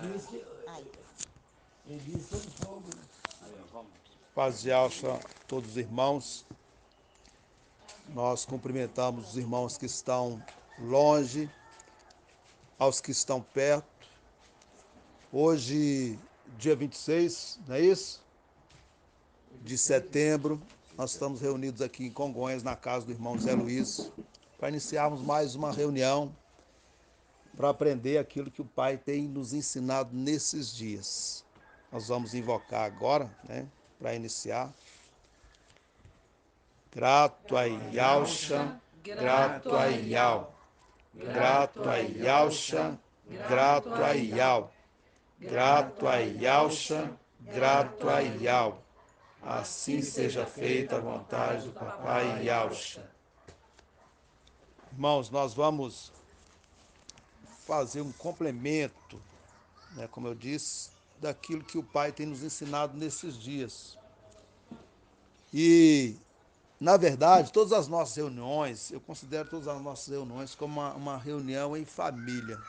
Ai, Paz de alça a todos os irmãos. Nós cumprimentamos os irmãos que estão longe, aos que estão perto. Hoje, dia 26, não é isso? De setembro, nós estamos reunidos aqui em Congonhas, na casa do irmão Zé Luiz, para iniciarmos mais uma reunião para aprender aquilo que o Pai tem nos ensinado nesses dias. Nós vamos invocar agora, né, para iniciar. Grato a Yalcha, grato a Yal, grato a Yalcha, grato a Yal, grato a Yalcha, grato a Yal. Assim seja feita a vontade do Papai Yalcha. Irmãos, nós vamos fazer um complemento, né, como eu disse, daquilo que o Pai tem nos ensinado nesses dias. E, na verdade, todas as nossas reuniões, eu considero todas as nossas reuniões como uma reunião em família,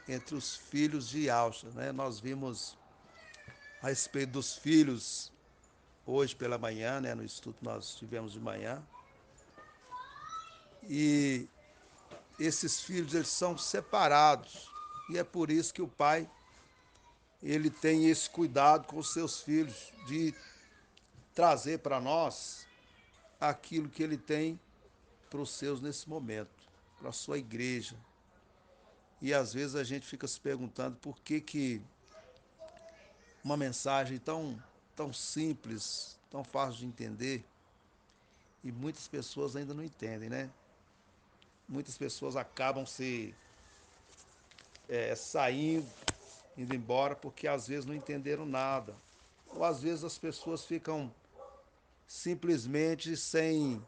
entre os filhos de Yalcha, né? Nós vimos a respeito dos filhos hoje pela manhã, né, no estudo que nós tivemos de manhã. E esses filhos, eles são separados. E é por isso que o pai, ele tem esse cuidado com os seus filhos, de trazer para nós aquilo que ele tem para os seus nesse momento, para a sua igreja. E às vezes a gente fica se perguntando por que uma mensagem tão simples, tão fácil de entender, e muitas pessoas ainda não entendem, né? Muitas pessoas acabam saindo, indo embora, porque às vezes não entenderam nada. Ou às vezes as pessoas ficam simplesmente sem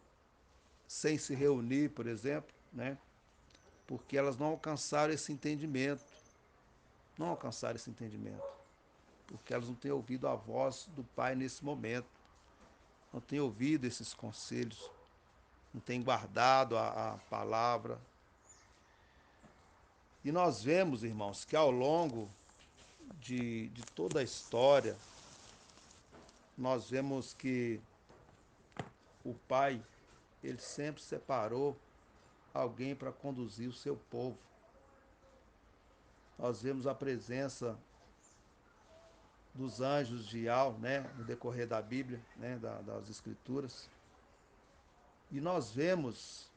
se reunir, por exemplo, né? Porque elas não alcançaram esse entendimento. Não alcançaram esse entendimento. Porque elas não têm ouvido a voz do Pai nesse momento. Não têm ouvido esses conselhos. Não têm guardado a palavra. E nós vemos, irmãos, que ao longo de toda a história, nós vemos que o Pai, ele sempre separou alguém para conduzir o seu povo. Nós vemos a presença dos anjos de Yah, né, no decorrer da Bíblia, né, das Escrituras. E nós vemos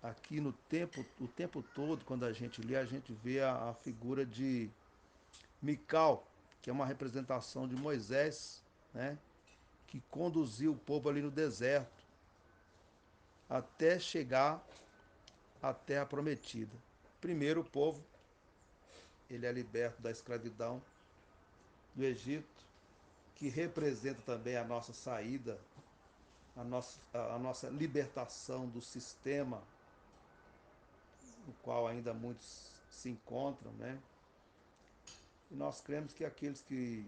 aqui o tempo todo, quando a gente lê, a gente vê a figura de Mical, que é uma representação de Moisés, né, que conduziu o povo ali no deserto até chegar à terra prometida. Primeiro o povo, ele é liberto da escravidão do Egito, que representa também a nossa saída, a nossa libertação do sistema no qual ainda muitos se encontram, né? E nós cremos que aqueles que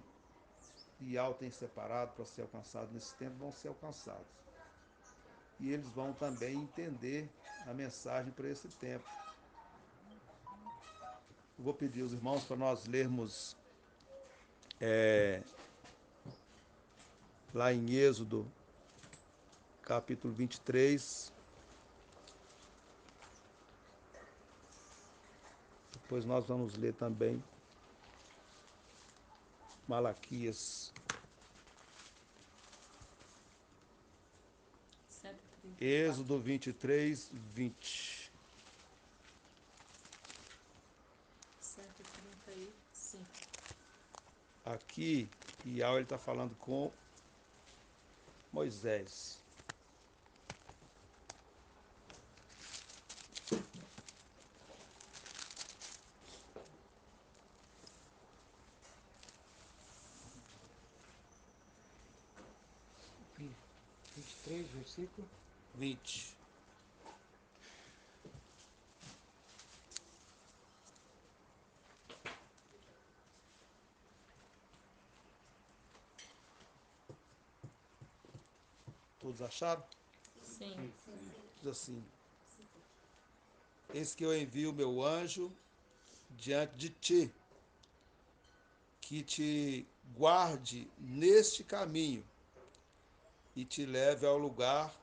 Ial tem separado para ser alcançados nesse tempo vão ser alcançados. E eles vão também entender a mensagem para esse tempo. Eu vou pedir aos irmãos para nós lermos lá em Êxodo, capítulo 23. Depois nós vamos ler também Malaquias. 134. Êxodo 23, 20. 135. Aqui, Iau está falando com Moisés. Vi- 23, versículo. 20. Todos acharam? Sim. Diz assim: Eis que eu envio o meu anjo diante de ti, que te guarde neste caminho e te leve ao lugar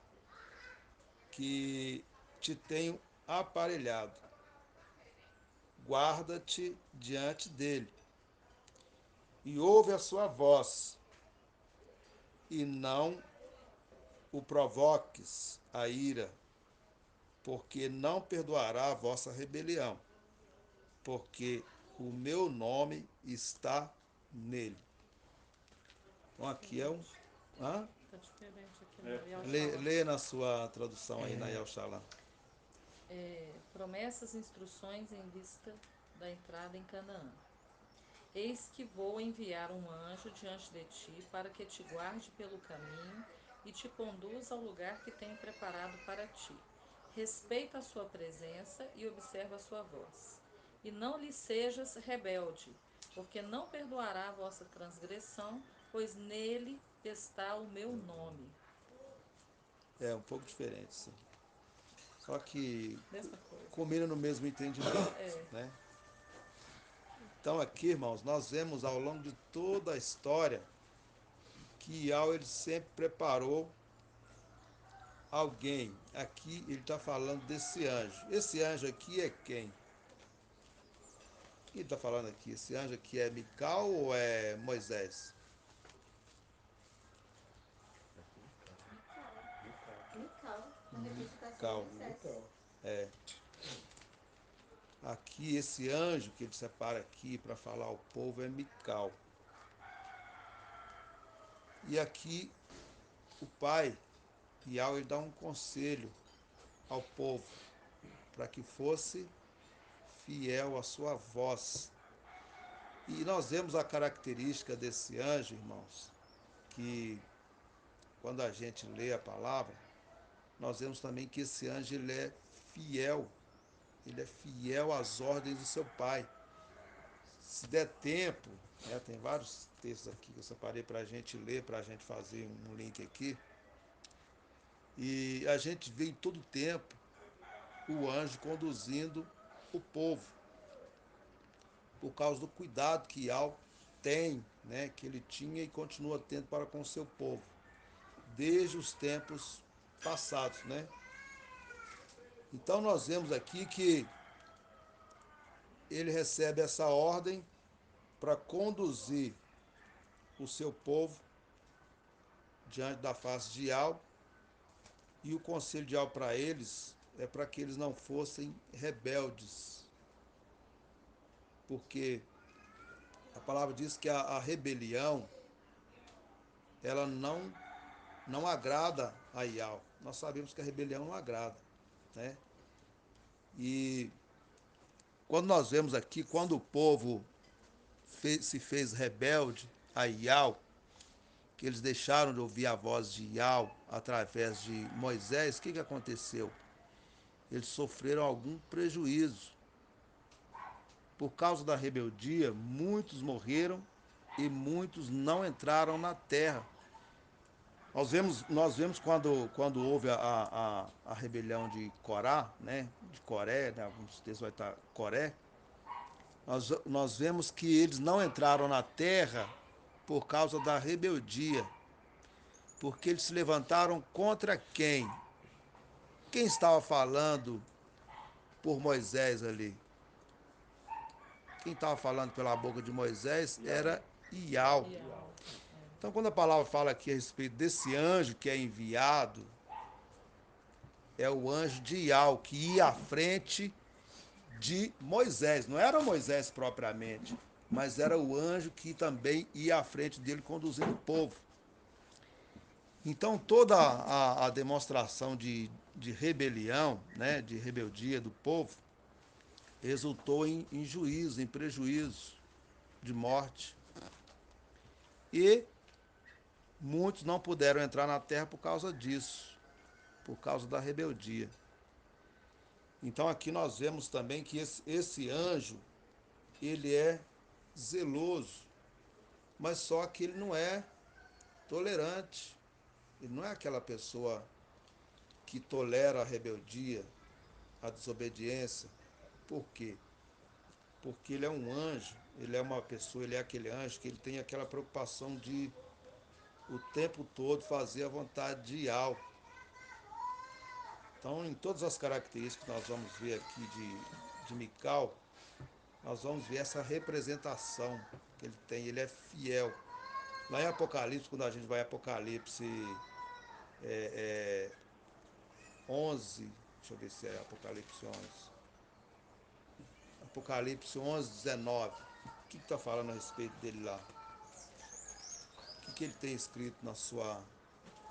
que te tenho aparelhado. Guarda-te diante dele e ouve a sua voz, e não o provoques a ira, porque não perdoará a vossa rebelião, porque o meu nome está nele. Então aqui é um. Hã? Tá diferente aqui no Arial Lê na sua tradução aí, na Yalxalá. Promessas e instruções em vista da entrada em Canaã. Eis que vou enviar um anjo diante de ti para que te guarde pelo caminho e te conduza ao lugar que tenho preparado para ti. Respeita a sua presença e observa a sua voz. E não lhe sejas rebelde, porque não perdoará a vossa transgressão, pois nele está o meu nome. É um pouco diferente, sim. Só que Mesma coisa. combina no mesmo entendimento, É. né? Então aqui, irmãos, nós vemos ao longo de toda a história que Iau ele sempre preparou alguém. Aqui ele está falando desse anjo. Esse anjo aqui é quem? Quem está falando aqui? Esse anjo aqui é Mical ou é Moisés? Mical, a representação Mical. de Moisés. É. Aqui, esse anjo que ele separa aqui para falar ao povo é Mical. E aqui, o pai, Iau, ele dá um conselho ao povo para que fosse fiel à sua voz. E nós vemos a característica desse anjo, irmãos, que quando a gente lê a palavra, nós vemos também que esse anjo ele é fiel às ordens do seu pai. Se der tempo, né, tem vários textos aqui que eu separei para a gente ler, para a gente fazer um link aqui, e a gente vê em todo o tempo o anjo conduzindo o povo, por causa do cuidado que Iau tem, né, que ele tinha e continua tendo para com o seu povo, desde os tempos passados, né? Então nós vemos aqui que ele recebe essa ordem para conduzir o seu povo diante da face de Iau, e o conselho de Iau para eles é para que eles não fossem rebeldes, porque a palavra diz que a rebelião ela não agrada a Iau. Nós sabemos que a rebelião não agrada, né? E quando nós vemos aqui, quando o povo se fez rebelde a Iau, que eles deixaram de ouvir a voz de Iau através de Moisés, o que aconteceu? Eles sofreram algum prejuízo. Por causa da rebeldia, muitos morreram e muitos não entraram na terra. Nós vemos quando houve a rebelião de Corá, né? De Coré, né? Alguns textos vai estar Coré. Nós vemos que eles não entraram na terra por causa da rebeldia, porque eles se levantaram contra quem? Quem estava falando por Moisés ali? Quem estava falando pela boca de Moisés era Iau. Então, quando a palavra fala aqui a respeito desse anjo que é enviado, é o anjo de Iau, que ia à frente de Moisés. Não era Moisés propriamente, mas era o anjo que também ia à frente dele conduzindo o povo. Então, toda a demonstração de rebelião, né, de rebeldia do povo, resultou em juízo, em prejuízo, de morte. E muitos não puderam entrar na terra por causa disso, por causa da rebeldia. Então aqui nós vemos também que esse anjo, ele é zeloso, mas só que ele não é tolerante. Ele não é aquela pessoa que tolera a rebeldia, a desobediência. Por quê? Porque ele é um anjo ele é uma pessoa, ele é aquele anjo que ele tem aquela preocupação de o tempo todo fazer a vontade de Yahweh. Então, em todas as características que nós vamos ver aqui de Mical, nós vamos ver essa representação que ele tem, ele é fiel. Lá em Apocalipse, quando a gente vai em Apocalipse 11, deixa eu ver se é Apocalipse 11. Apocalipse 11, 19. O que está falando a respeito dele lá? O que ele tem escrito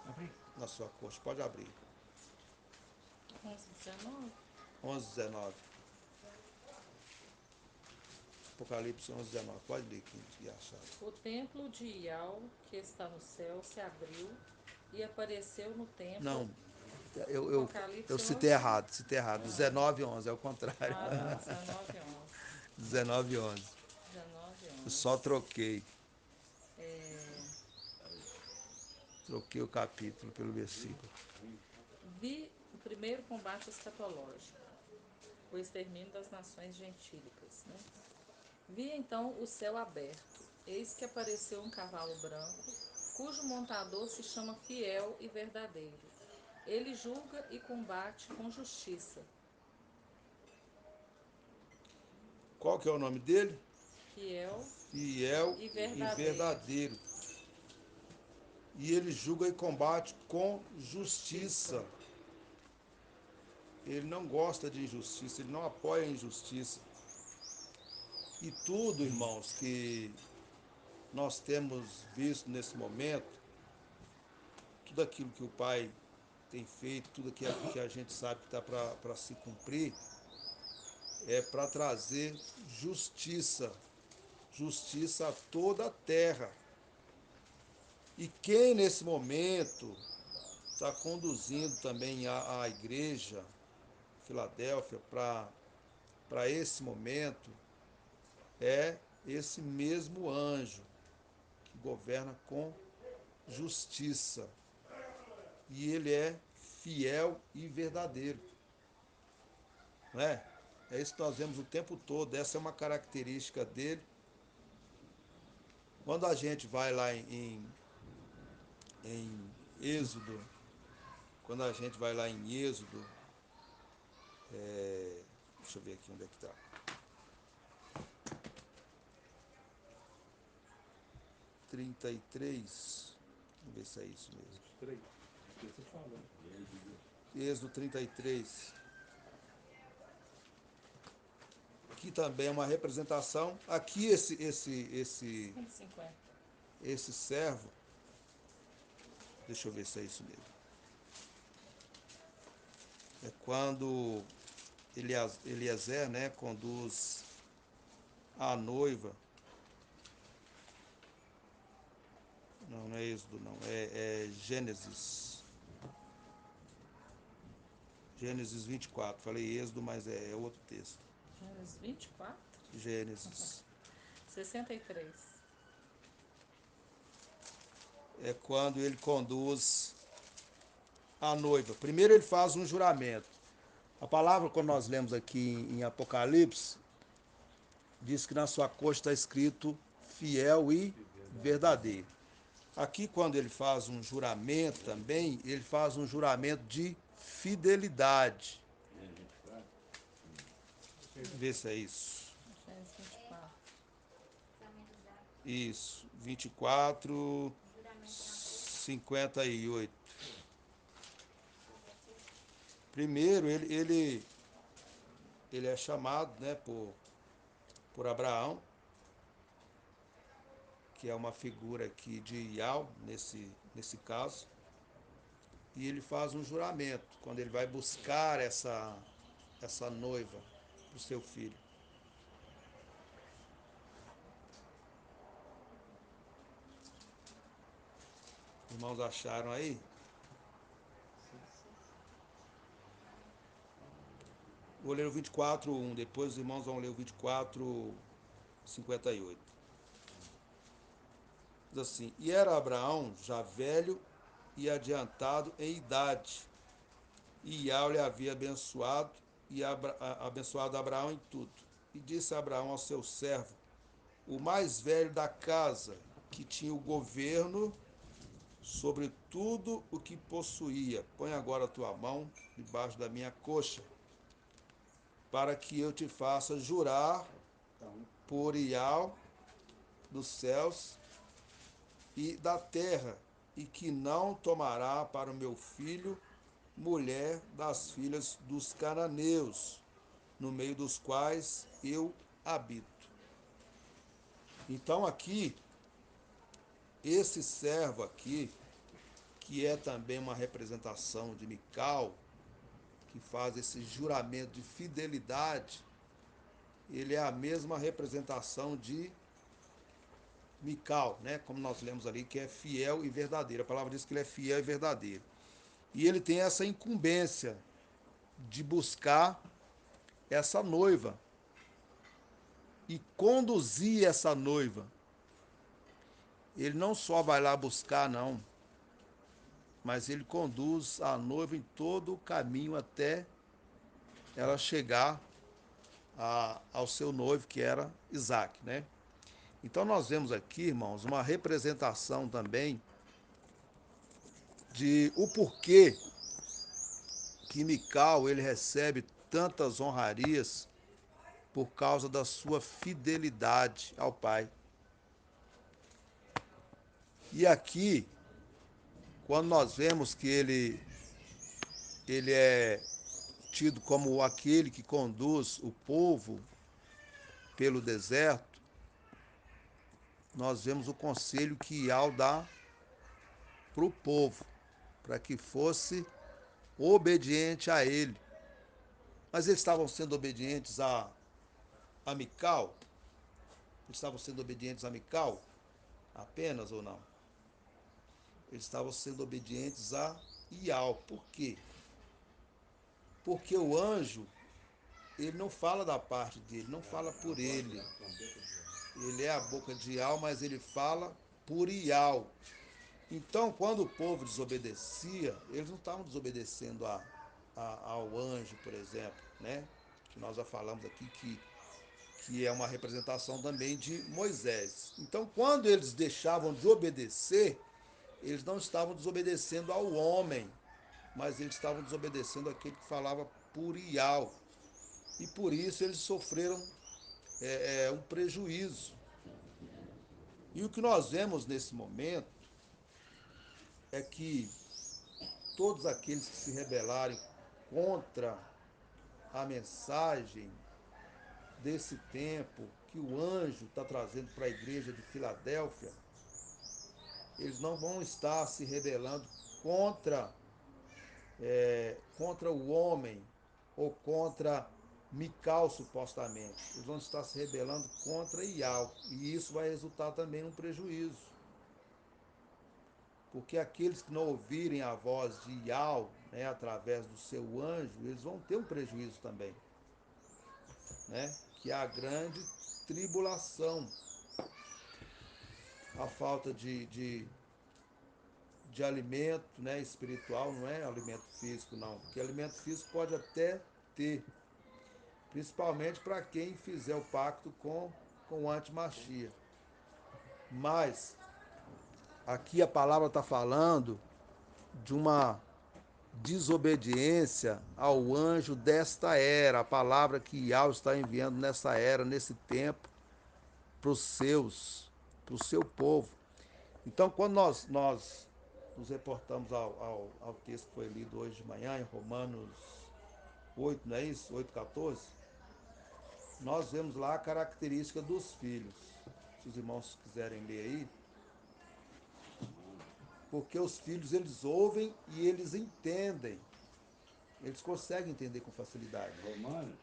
Abri. na sua coxa? Pode abrir. 11, 19. 11, 19. Apocalipse 11, 19. Pode ler aqui, achar. O templo de Ial, que está no céu, se abriu e apareceu no templo. Não, eu Apocalipse citei 11. errado, citei errado. 19, 11, é o contrário. Ah, tá. 19, 11. 19, 11. 19, Eu 11. só troquei. É, Troquei o capítulo pelo versículo. vi o primeiro combate escatológico, o extermínio das nações gentílicas, né? Vi então o céu aberto. Eis que apareceu um cavalo branco, cujo montador se chama Fiel e Verdadeiro. Ele julga e combate com justiça. Qual que é o nome dele? Fiel Fiel e e verdadeiro. verdadeiro. E ele julga e combate com justiça. Ele não gosta de injustiça, ele não apoia a injustiça. E tudo, irmãos, que nós temos visto nesse momento, tudo aquilo que o Pai tem feito, tudo aquilo que a gente sabe que está para se cumprir, é para trazer justiça, justiça a toda a terra. E quem nesse momento está conduzindo também a igreja Filadélfia para esse momento é esse mesmo anjo que governa com justiça. E ele é fiel e verdadeiro. Não é? É isso que nós vemos o tempo todo. Essa é uma característica dele. Quando a gente vai lá em Êxodo, quando a gente vai lá em Êxodo, deixa eu ver aqui onde é que está. 33. Vamos ver se é isso mesmo. Êxodo 33. Aqui também é uma representação. Aqui $150. esse servo, deixa eu ver se é isso mesmo. É quando Eliezer, né, conduz a noiva. Não, não é Êxodo, não. É Gênesis. Gênesis 24. Falei Êxodo, mas é outro texto. Gênesis 24. Gênesis. 63. É quando ele conduz a noiva. Primeiro ele faz um juramento. A palavra, quando nós lemos aqui em Apocalipse, diz que na sua coxa está escrito fiel e verdadeiro. Aqui, quando ele faz um juramento também, ele faz um juramento de fidelidade. Vê se é isso. Gênesis 24. Isso, 24, 58. Primeiro, ele é chamado, né, por Abraão, que é uma figura aqui de Yahweh, nesse caso, e ele faz um juramento, quando ele vai buscar essa noiva para o seu filho. Irmãos, acharam aí? Vou ler o 24:1, depois os irmãos vão ler o 24:58. Diz assim: E era Abraão já velho e adiantado em idade, e Yahweh lhe havia abençoado, e abençoado Abraão em tudo. E disse Abraão ao seu servo, o mais velho da casa, que tinha o governo sobre tudo o que possuía. Põe agora a tua mão debaixo da minha coxa, para que eu te faça jurar por Ial dos céus e da terra, e que não tomará para o meu filho mulher das filhas dos cananeus, no meio dos quais eu habito. Então aqui, esse servo aqui, que é também uma representação de Mical, que faz esse juramento de fidelidade, ele é a mesma representação de Mical, né? Como nós lemos ali, que é fiel e verdadeiro. A palavra diz que ele é fiel e verdadeiro. E ele tem essa incumbência de buscar essa noiva e conduzir essa noiva. Ele não só vai lá buscar, não, mas ele conduz a noiva em todo o caminho até ela chegar ao seu noivo, que era Isaac, né? Então nós vemos aqui, irmãos, uma representação também de o porquê que Mical ele recebe tantas honrarias por causa da sua fidelidade ao pai. E aqui, quando nós vemos que ele é tido como aquele que conduz o povo pelo deserto, nós vemos o conselho que Ial dá para o povo, para que fosse obediente a ele. Mas eles estavam sendo obedientes a Mical? Eles estavam sendo obedientes a Mical apenas ou não? Eles estavam sendo obedientes a Ial. Por quê? Porque o anjo, ele não fala da parte dele, não fala por ele. Ele é a boca de Ial, mas ele fala por Ial. Então, quando o povo desobedecia, eles não estavam desobedecendo ao anjo, por exemplo, né? Que nós já falamos aqui que é uma representação também de Moisés. Então, quando eles deixavam de obedecer, eles não estavam desobedecendo ao homem, mas eles estavam desobedecendo àquele que falava por Ial. E por isso eles sofreram um prejuízo. E o que nós vemos nesse momento é que todos aqueles que se rebelarem contra a mensagem desse tempo que o anjo está trazendo para a igreja de Filadélfia, eles não vão estar se rebelando contra, contra o homem ou contra Mical, supostamente. Eles vão estar se rebelando contra Ial. E isso vai resultar também num prejuízo. Porque aqueles que não ouvirem a voz de Ial, né, através do seu anjo, eles vão ter um prejuízo também, né? Que é a grande tribulação, a falta de alimento, né, espiritual, não é alimento físico, não. Porque alimento físico pode até ter, principalmente para quem fizer o pacto com o antimachia. Mas aqui a palavra está falando de uma desobediência ao anjo desta era, a palavra que Yahweh está enviando nessa era, nesse tempo, para os seus, para o seu povo. Então, quando nós nos reportamos ao texto que foi lido hoje de manhã, em Romanos 8, não é isso? 8,14, nós vemos lá a característica dos filhos. Se os irmãos quiserem ler aí, porque os filhos eles ouvem e eles entendem. Eles conseguem entender com facilidade. Romanos,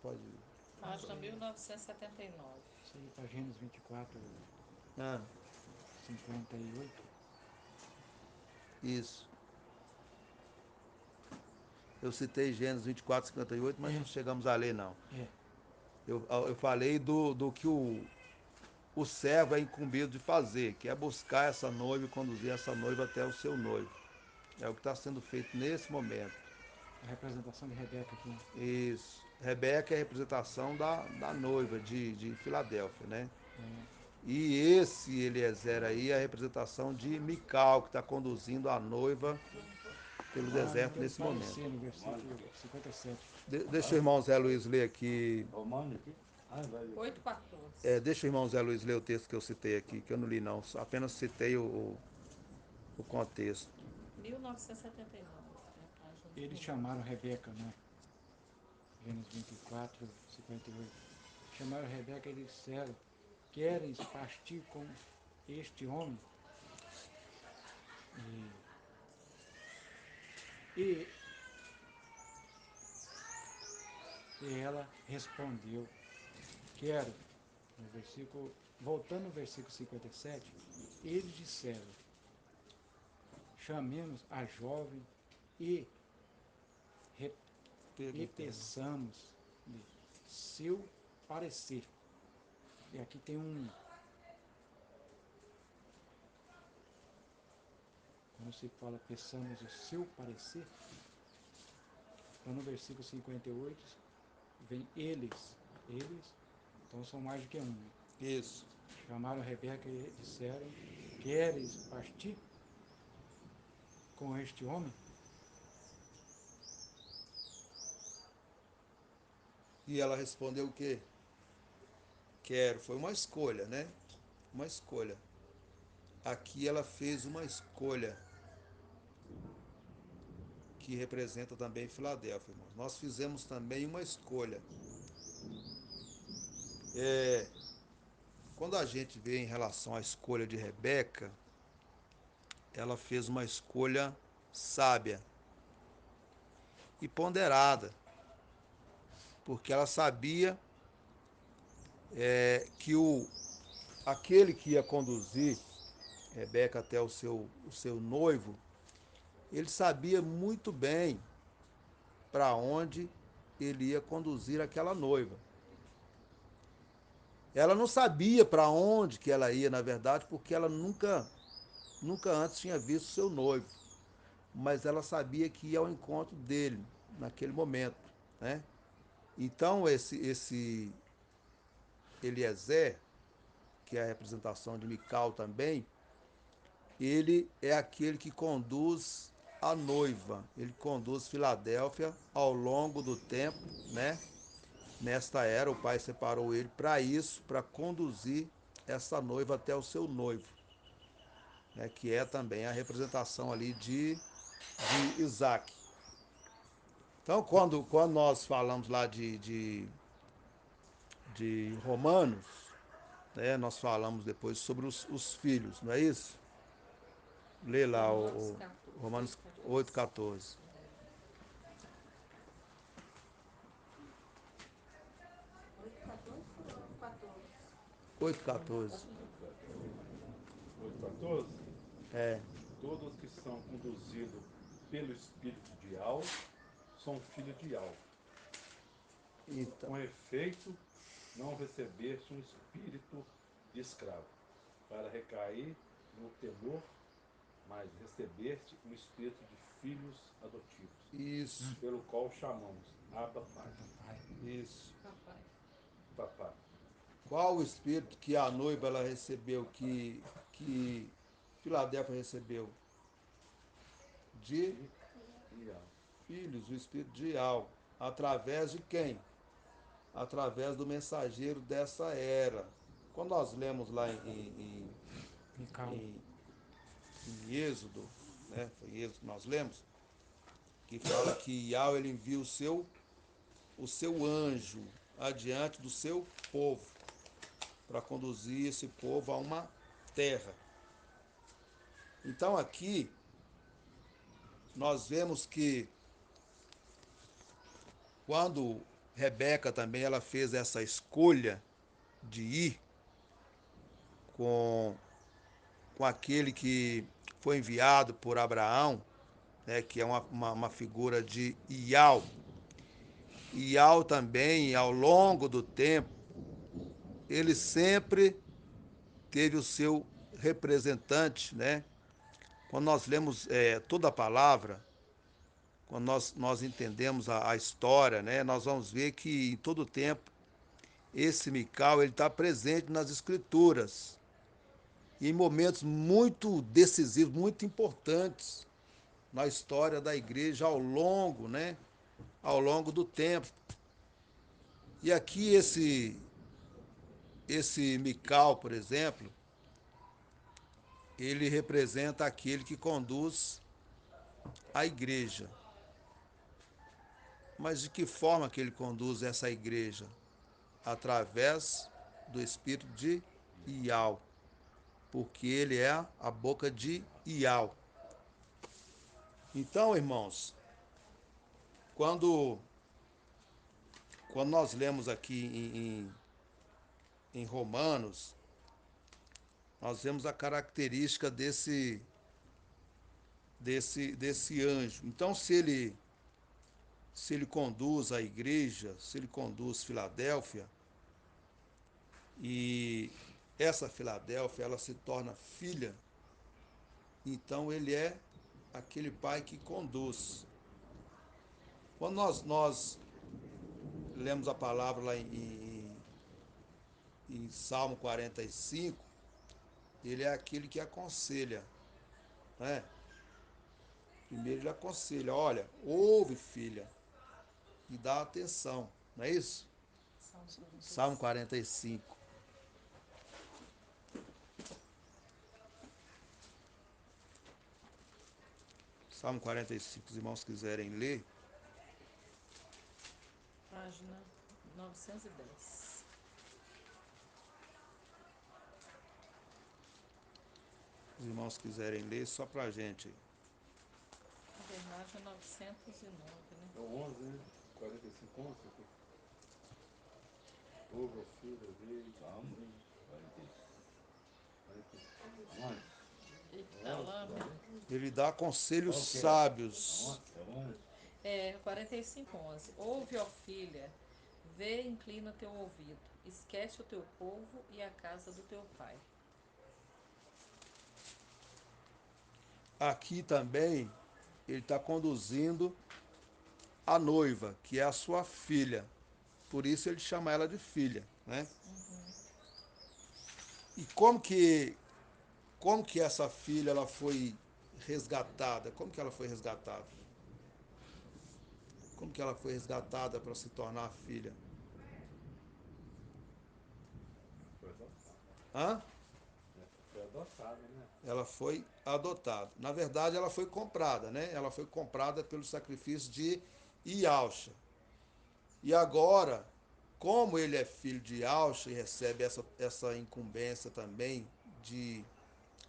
Pode. Página 1979. isso aí está Gênesis 24, Ah, 58. isso. Eu citei Gênesis 24, 58, mas não chegamos a ler, não. É, Eu falei do que o servo é incumbido de fazer, que é buscar essa noiva e conduzir essa noiva até o seu noivo. É o que está sendo feito nesse momento. a representação de Rebeca aqui. Isso. Rebeca é a representação da noiva de Filadélfia, né? É, E esse Eliezer aí é a representação de Mical, que está conduzindo a noiva pelo lá no deserto que ele nesse momento. parecer, no versículo 57. Deixa o irmão Zé Luiz ler aqui. Romano aqui? Ah, vai ler. 8,14. Deixa o irmão Zé Luiz ler o texto que eu citei aqui, que eu não li não, apenas citei o contexto. 1979. É a página do Eles Romano. chamaram Rebeca, né? Gênesis 24, 58. Chamaram Rebeca e disseram: Queres partir com este homem? E, e ela respondeu: Quero. No versículo, voltando no versículo 57, eles disseram: Chamemos a jovem e e peçamos-lhe seu parecer. E aqui tem quando se fala peçamos o seu parecer, lá no versículo 58, vem eles, então são mais do que um. Né? Isso. Chamaram Rebeca e disseram: Queres partir com este homem? E ela respondeu o quê? Quero. Foi uma escolha, né? Uma escolha. Aqui ela fez uma escolha que representa também Filadélfia, irmãos. Nós fizemos também uma escolha. Quando a gente vê em relação à escolha de Rebeca, ela fez uma escolha sábia e ponderada, porque ela sabia que aquele que ia conduzir Rebeca até o seu noivo, ele sabia muito bem para onde ele ia conduzir aquela noiva. Ela não sabia para onde que ela ia, na verdade, porque ela nunca antes tinha visto seu noivo. Mas ela sabia que ia ao encontro dele naquele momento, né? Então esse Eliezer, que é a representação de Mical também, ele é aquele que conduz a noiva, ele conduz Filadélfia ao longo do tempo, né? Nesta era, o pai separou ele para isso, para conduzir essa noiva até o seu noivo, né? Que é também a representação ali de Isaac. Então, quando nós falamos lá de Romanos, né? Nós falamos depois sobre os filhos, não é isso? Lê lá Romanos o 14, Romanos 8,14. 8,14. 8,14 ou 14? 8,14. 8,14. É. Todos que são conduzidos pelo espírito de Al são filhos de Al. Então, Com efeito, não recebeste um espírito de escravo, para recair no temor, mas recebeste um espírito de filhos adotivos, isso, pelo qual chamamos Abba Pai. Papai. isso. Papai. Papai. Qual o espírito que a noiva ela recebeu, que Filadélfia recebeu? De E Al. filhos, o espírito de Al. Através de quem? Através do mensageiro dessa era. Quando nós lemos lá Mical. em, em Êxodo, né? Foi em Êxodo que nós lemos, que fala que Yahweh ele envia o seu anjo adiante do seu povo para conduzir esse povo a uma terra. Então aqui nós vemos que quando Rebeca também ela fez essa escolha de ir com, com aquele que foi enviado por Abraão, né, que é uma figura de Ial. Ial também, ao longo do tempo, ele sempre teve o seu representante, né? Quando nós lemos toda a palavra, quando nós entendemos a história, né, nós vamos ver que em todo tempo esse Mical ele está presente nas Escrituras, em momentos muito decisivos, muito importantes na história da igreja ao longo do tempo. E aqui esse Mical, por exemplo, ele representa aquele que conduz a igreja. Mas de que forma que ele conduz essa igreja? Através do espírito de Ial, porque ele é a boca de Ial. Então, irmãos, quando, quando nós lemos aqui em Romanos, nós vemos a característica desse anjo. Então, se ele conduz a igreja, se ele conduz Filadélfia, e essa Filadélfia ela se torna filha, então ele é aquele pai que conduz. Quando nós lemos a palavra lá em Salmo 45, ele é aquele que aconselha, né? Primeiro ele aconselha, olha, ouve filha, e dá atenção, não é isso? Salmo Salmo 45. 45. Salmo 45, os irmãos quiserem ler, Página 910. os irmãos quiserem ler, só pra gente. Na verdade é 909, né? É o 11, né? 45, 11. Ouve, ó filho, rei. Salmo 11. Ele tá lá, né? Ele dá conselhos Qual que é? sábios. É 11? É 45:11. Ouve, ó filha, vê e inclina teu ouvido. Esquece o teu povo e a casa do teu pai. Aqui também ele está conduzindo a noiva, que é a sua filha. Por isso ele chama ela de filha, né? E como que essa filha ela foi resgatada? Como que ela foi resgatada? Como que ela foi resgatada para se tornar filha? Foi adotado. Hã? Foi adotado, né? Ela foi adotada. Na verdade, ela foi comprada, né? Ela foi comprada pelo sacrifício de Ialcha. E agora, como ele é filho de Ialcha e recebe essa incumbência também de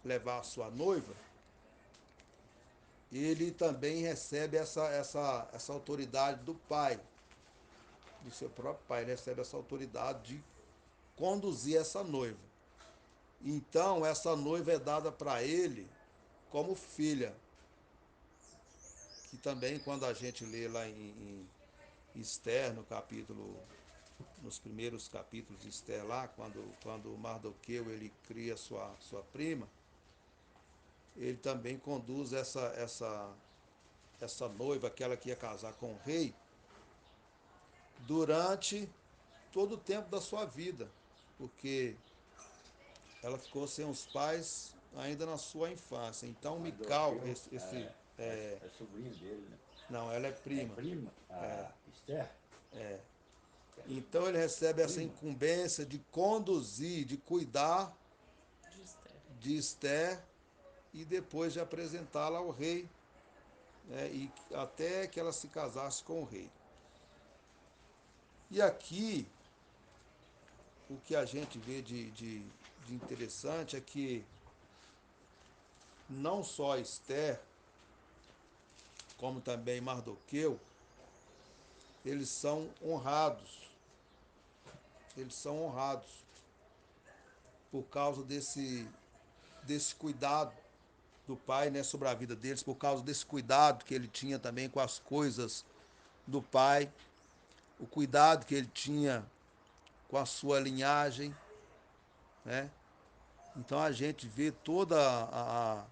levar a sua noiva, ele também recebe essa autoridade do pai, do seu próprio pai. Ele recebe essa autoridade de conduzir essa noiva. Então, essa noiva é dada para ele como filha, que também, quando a gente lê lá em Esther, nos primeiros capítulos de Esther lá, quando Mardoqueu ele cria sua prima, ele também conduz essa noiva, aquela que ia casar com o rei, durante todo o tempo da sua vida, porque ela ficou sem os pais ainda na sua infância. Então, Mical, Mardoqueu é sobrinho dele, né? não, ela é É prima. prima? A Esther? Então ele recebe essa Prima? incumbência de conduzir, de cuidar De Esther. de Esther e depois de apresentá-la ao rei, né, e até que ela se casasse com o rei. E aqui, o que a gente vê de interessante é que não só Esther, como também Mardoqueu, eles são honrados. Eles são honrados por causa desse cuidado do pai, né, sobre a vida deles, por causa desse cuidado que ele tinha também com as coisas do pai, o cuidado que ele tinha com a sua linhagem, né? Então a gente vê toda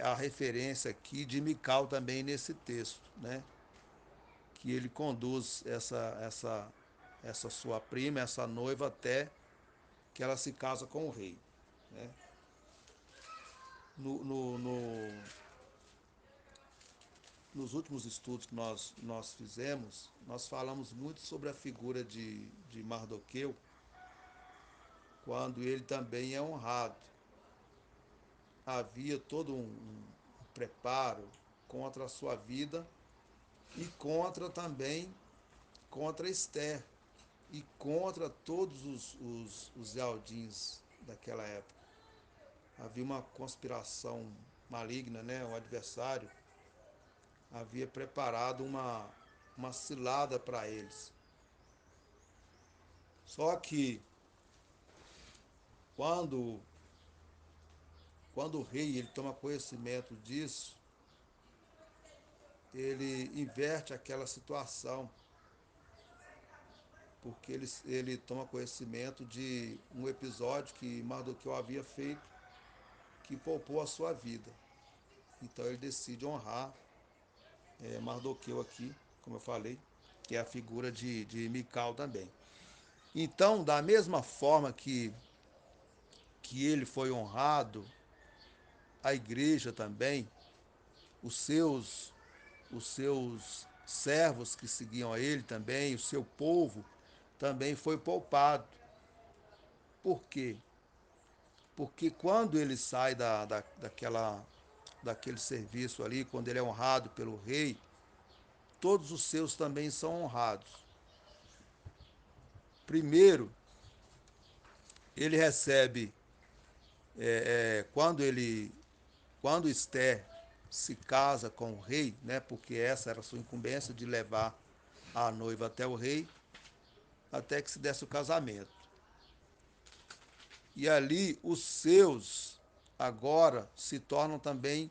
a referência aqui de Mical também nesse texto, né? Que ele conduz essa sua prima, essa noiva, até que ela se casa com o rei, né? No, no, no, nos últimos estudos que nós fizemos, nós falamos muito sobre a figura de Mardoqueu, quando ele também é honrado. Havia todo um preparo contra a sua vida e contra também contra Esther e contra todos os Ealdins daquela época. Havia uma conspiração maligna, né? O adversário havia preparado uma cilada para eles. Só que quando, quando o rei ele toma conhecimento disso, ele inverte aquela situação, porque ele toma conhecimento de um episódio que Mardoqueu havia feito que poupou a sua vida. Então ele decide honrar Mardoqueu aqui, como eu falei, que é a figura de Mical também. Então, da mesma forma que ele foi honrado, a igreja também, os seus, os seus servos que seguiam a ele também, o seu povo também foi poupado. Por quê? Porque quando ele sai daquele serviço ali, quando ele é honrado pelo rei, todos os seus também são honrados. Primeiro, ele recebe, quando Esther se casa com o rei, né, porque essa era a sua incumbência de levar a noiva até o rei, até que se desse o casamento. E ali os seus agora se tornam também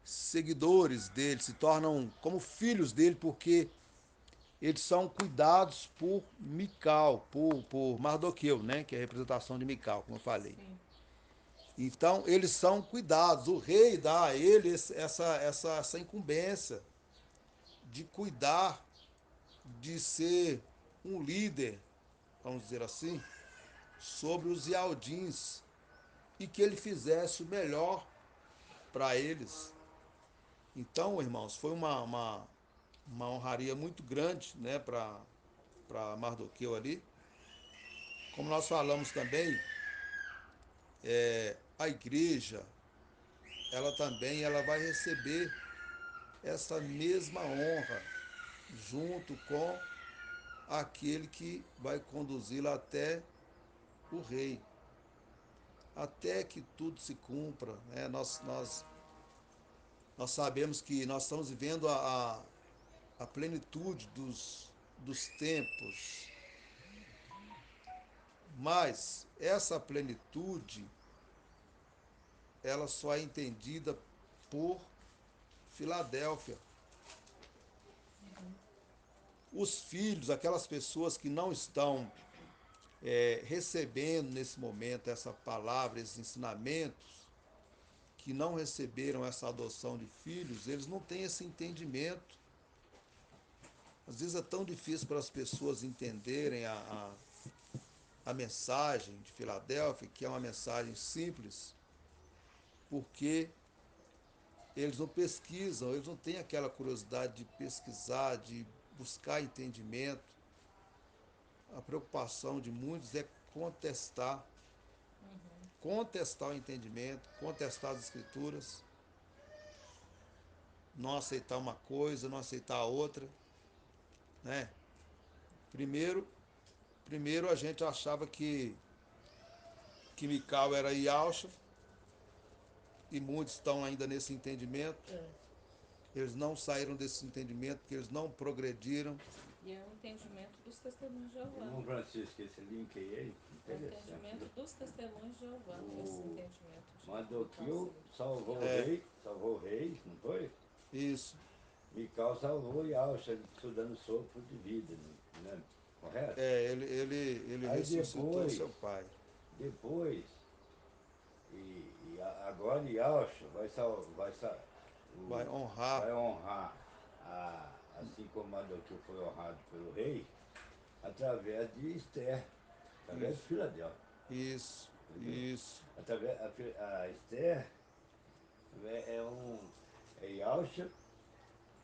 seguidores dele, se tornam como filhos dele, porque eles são cuidados por Mical, por Mardoqueu, né, que é a representação de Mical, como eu falei. Sim. Então, eles são cuidados. O rei dá a eles essa incumbência de cuidar, de ser um líder, vamos dizer assim, sobre os Ialdins e que ele fizesse o melhor para eles. Então, irmãos, foi uma honraria muito grande, né, para Mardoqueu ali. Como nós falamos também, a igreja, ela também ela vai receber essa mesma honra junto com aquele que vai conduzi-la até o rei, até que tudo se cumpra, né? Nós sabemos que nós estamos vivendo a plenitude dos tempos, mas essa plenitude ela só é entendida por Filadélfia. Os filhos, aquelas pessoas que não estão recebendo nesse momento essa palavra, esses ensinamentos, que não receberam essa adoção de filhos, eles não têm esse entendimento. Às vezes é tão difícil para as pessoas entenderem a mensagem de Filadélfia, que é uma mensagem simples, porque eles não pesquisam, eles não têm aquela curiosidade de pesquisar, de buscar entendimento. A preocupação de muitos é contestar o entendimento, contestar as escrituras, não aceitar uma coisa, não aceitar a outra, né? Primeiro, primeiro a gente achava que Mical era Yalcha, e muitos estão ainda nesse entendimento. É. Eles não saíram desse entendimento, porque eles não progrediram. E é o entendimento dos testemunhos de Jeová. Irmão Francisco, esse link aí é É o interessante. entendimento Né? dos testemunhos de Jeová, esse O entendimento de Mardoqueu conselho. salvou É, salvou o rei, não foi? isso. Mical salvou Yalcha, dando sopro de vida, né? Correto? Ele Aí ressuscitou seu pai. depois Agora Yahshua Vai honrar. vai honrar, assim como Mardoqueu foi honrado pelo rei, através de Esther, através de Filadélfia. Isso, Entendeu? isso. Através, a Esther é Yahshua,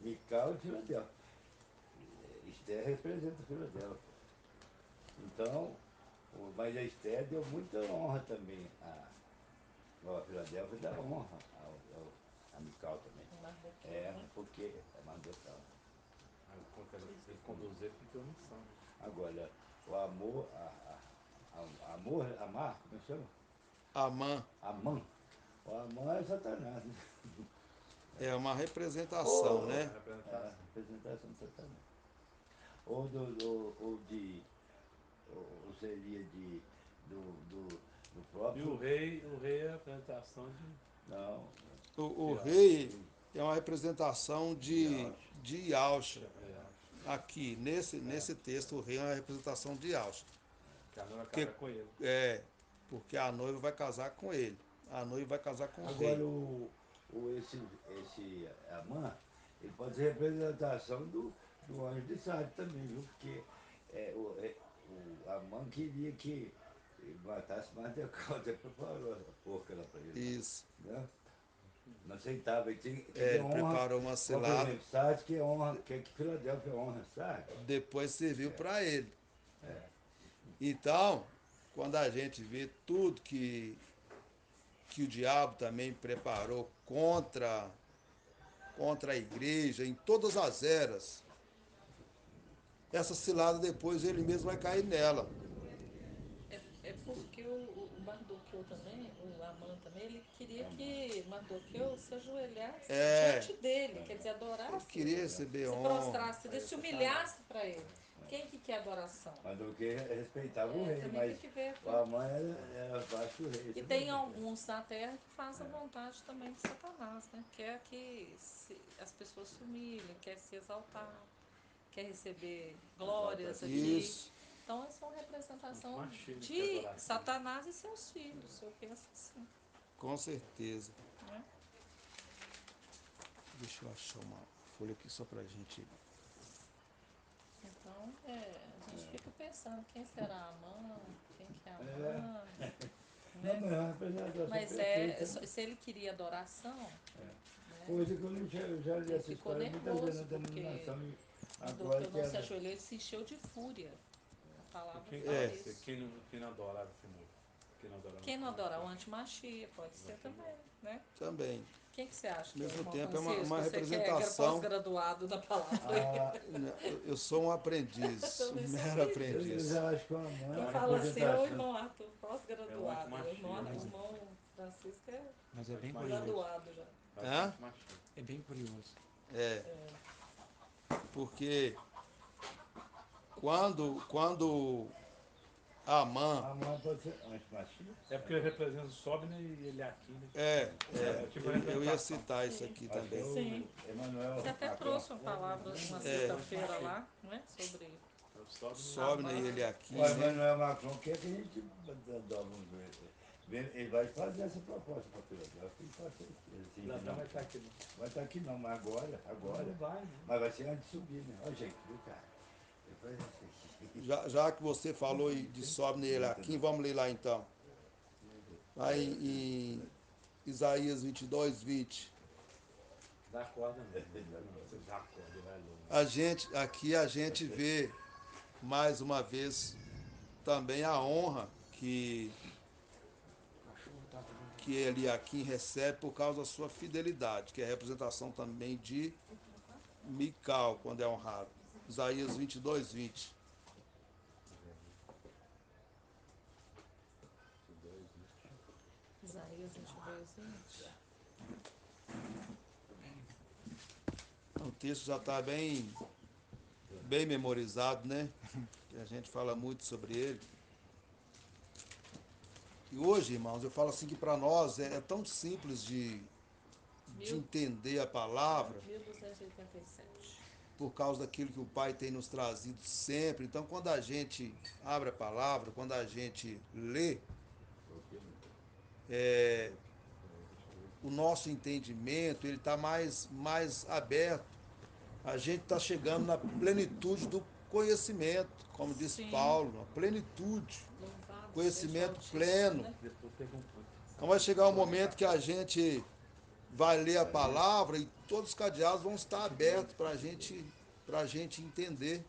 Mical e Filadélfia. Esther representa Filadélfia. Então, mas a Esther deu muita honra também a Filadélfia, dá honra a Mical também. Mardoqueu, É, né? porque é Mardocal. Ele conduzir porque tem missão, né? Agora, o amor, amar, como é que chama? Amã Amã. O Amã é Satanás, né? é uma representação, Ou, A né? é, a representação. representação de Satanás. Ou seria do E próprio. o rei é a representação Não, O de rei é uma representação de de Yahshua. Yahshua. Aqui, nesse texto, o rei é uma representação de Yahshua. Que a noiva vai Porque, casar com ele. porque a noiva vai casar com ele. A noiva vai casar com o Agora, rei. esse Amã, ele pode ser representação do anjo de Sade também, viu? Porque o Amã queria que ele matasse Mardocal, até preparou a porca lá para ele. Isso. Né? Não aceitava, ele tem que Ele honra. preparou uma Por cilada, exemplo, Sade que honra, quer que Filadélfia honra Sade. depois serviu para ele. Então, quando a gente vê tudo que o diabo também preparou contra a igreja em todas as eras, essa cilada depois ele mesmo vai cair nela. É porque o Mardoqueu também, o Amã também, ele queria que Mardoqueu se ajoelhasse É, diante dele, quer dizer, ele adorasse queria ele, receber se honra. prostrasse, se humilhasse para ele. Quem que quer adoração? Mas do que respeitava o rei, Também tem mas que ver. o Amã era abaixo do rei. E tem alguns na terra que fazem a vontade também de Satanás, né? Quer que as pessoas se humilhem, quer se exaltar, quer receber glórias aqui. Isso, Então, essa é uma representação Machina, que de adoração. Satanás e seus filhos. Eu penso assim, com certeza. né? Deixa eu achar uma folha aqui só pra gente. Então, a gente fica pensando, quem será a mãe, quem que é a mãe, Não, né? mas é uma apresentação Mas perfeita. se ele queria adoração, né? Coisa que eu já li Ele essa ficou história muitas vezes nervoso, na porque denominação. E agora Mardoqueu que não se ela. ajoelhou, ele se encheu de fúria. A palavra Quem fala pode É. ser? isso. Quem não adorava esse novo? Quem não adorava Quem não esse adora o novo? antimachia, pode ser também, né? Também. Quem que você acha Ao que é, mesmo irmão tempo é Francisco? uma Você que é representação. pós-graduado da palavra. Ah, Eu sou um aprendiz, um Também sou mero filho. eu aprendiz. já acho que a mãe é Quem uma fala assim é o representação. irmão Arthur, É o pós-graduado. O antimachia. irmão Francisco é Mas é bem Antimachia. curioso. graduado já. Mas Hã? antimachia. É bem curioso. É, porque quando Amã A mãe pode ser antimachia. É porque ele representa o Sobne e ele aqui, né? É tipo a eu ia representação. citar isso aqui Acho que é também. Sim. o Emmanuel Você até Macron. trouxe uma palavra uma É o sexta-feira antimachia. lá, não é? Sobre É o Sobne e a Sobe na mãe. ele aqui, O né? Emmanuel Macron quer que a gente vamos ver. Ele vai fazer essa proposta para Filadélfia, e com certeza. Sim, Ladrão não. vai estar aqui, não. Vai estar aqui não, mas agora. Não vai, né? Mas vai ser antes de subir, né? Olha, gente, viu, cara? Depois assim. Já que você falou de sobe nele aqui, vamos ler lá então. Lá em Isaías 22, 20. Dá corda não. Você dá corda, vai longe. Aqui a gente vê mais uma vez também a honra O cachorro tá vindo. que Eliakim recebe por causa da sua fidelidade, que é a representação também de Mical, quando é honrado. Isaías 22, 20. Isaías 22, 20. O texto já está bem memorizado, né? Que a gente fala muito sobre ele. E hoje, irmãos, eu falo assim que para nós é tão simples de entender a palavra 1287. por causa daquilo que o Pai tem nos trazido sempre. Então, quando a gente abre a palavra, quando a gente lê, o nosso entendimento ele está mais aberto. A gente está chegando na plenitude do conhecimento, como diz Sim. Paulo, a plenitude, Louvado seja o conhecimento Altíssimo, pleno. né? Depois pega um pouco. Então vai chegar um momento que a gente vai ler a palavra e todos os cadeados vão estar abertos para a gente entender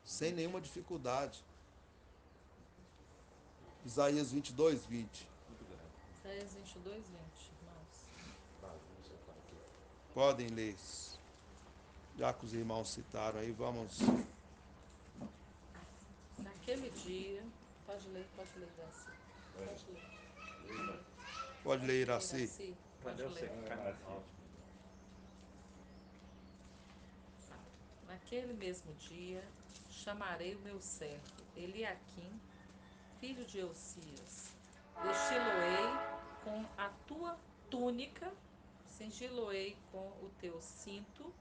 sem nenhuma dificuldade. Isaías 22, 20. Muito grande. Isaías 22, 20, irmãos. Vamos soltar aqui. Podem ler. Já que os irmãos citaram aí, vamos. Naquele dia, pode ler, Jaci. Pode ler. Pode ler, Iraci. Iraci, Cadê pode você? ler. Canal. Naquele mesmo dia, chamarei o meu servo Eliaquim, filho de Eucias. Vesti-lo-ei com a tua túnica, cingi-lo-ei com o teu cinto,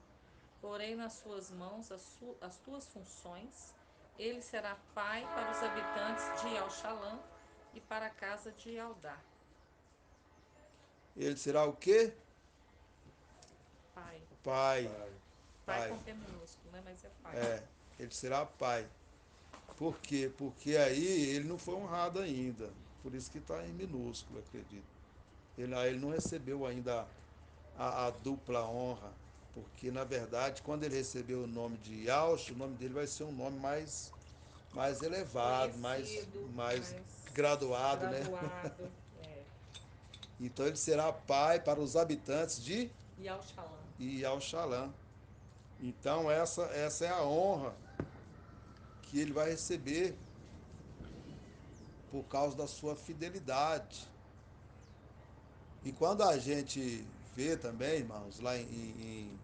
porei nas suas mãos as tuas funções. Ele será pai para os habitantes de Alxalã e para a casa de Aldá. Ele será o quê? Pai. Pai. Pai Pai. com P minúsculo, né? Mas é pai. Ele será pai. Por quê? Porque aí ele não foi honrado ainda. Por isso que está em minúsculo, acredito. Ele não recebeu ainda a dupla honra. Porque, na verdade, quando ele recebeu o nome de Yaush, o nome dele vai ser um nome mais elevado, Conhecido, mais mais graduado, né? graduado. É. Então ele será pai para os habitantes de E Alxalã. Yauxalã. Então essa é a honra que ele vai receber por causa da sua fidelidade. E quando a gente vê também, irmãos, lá em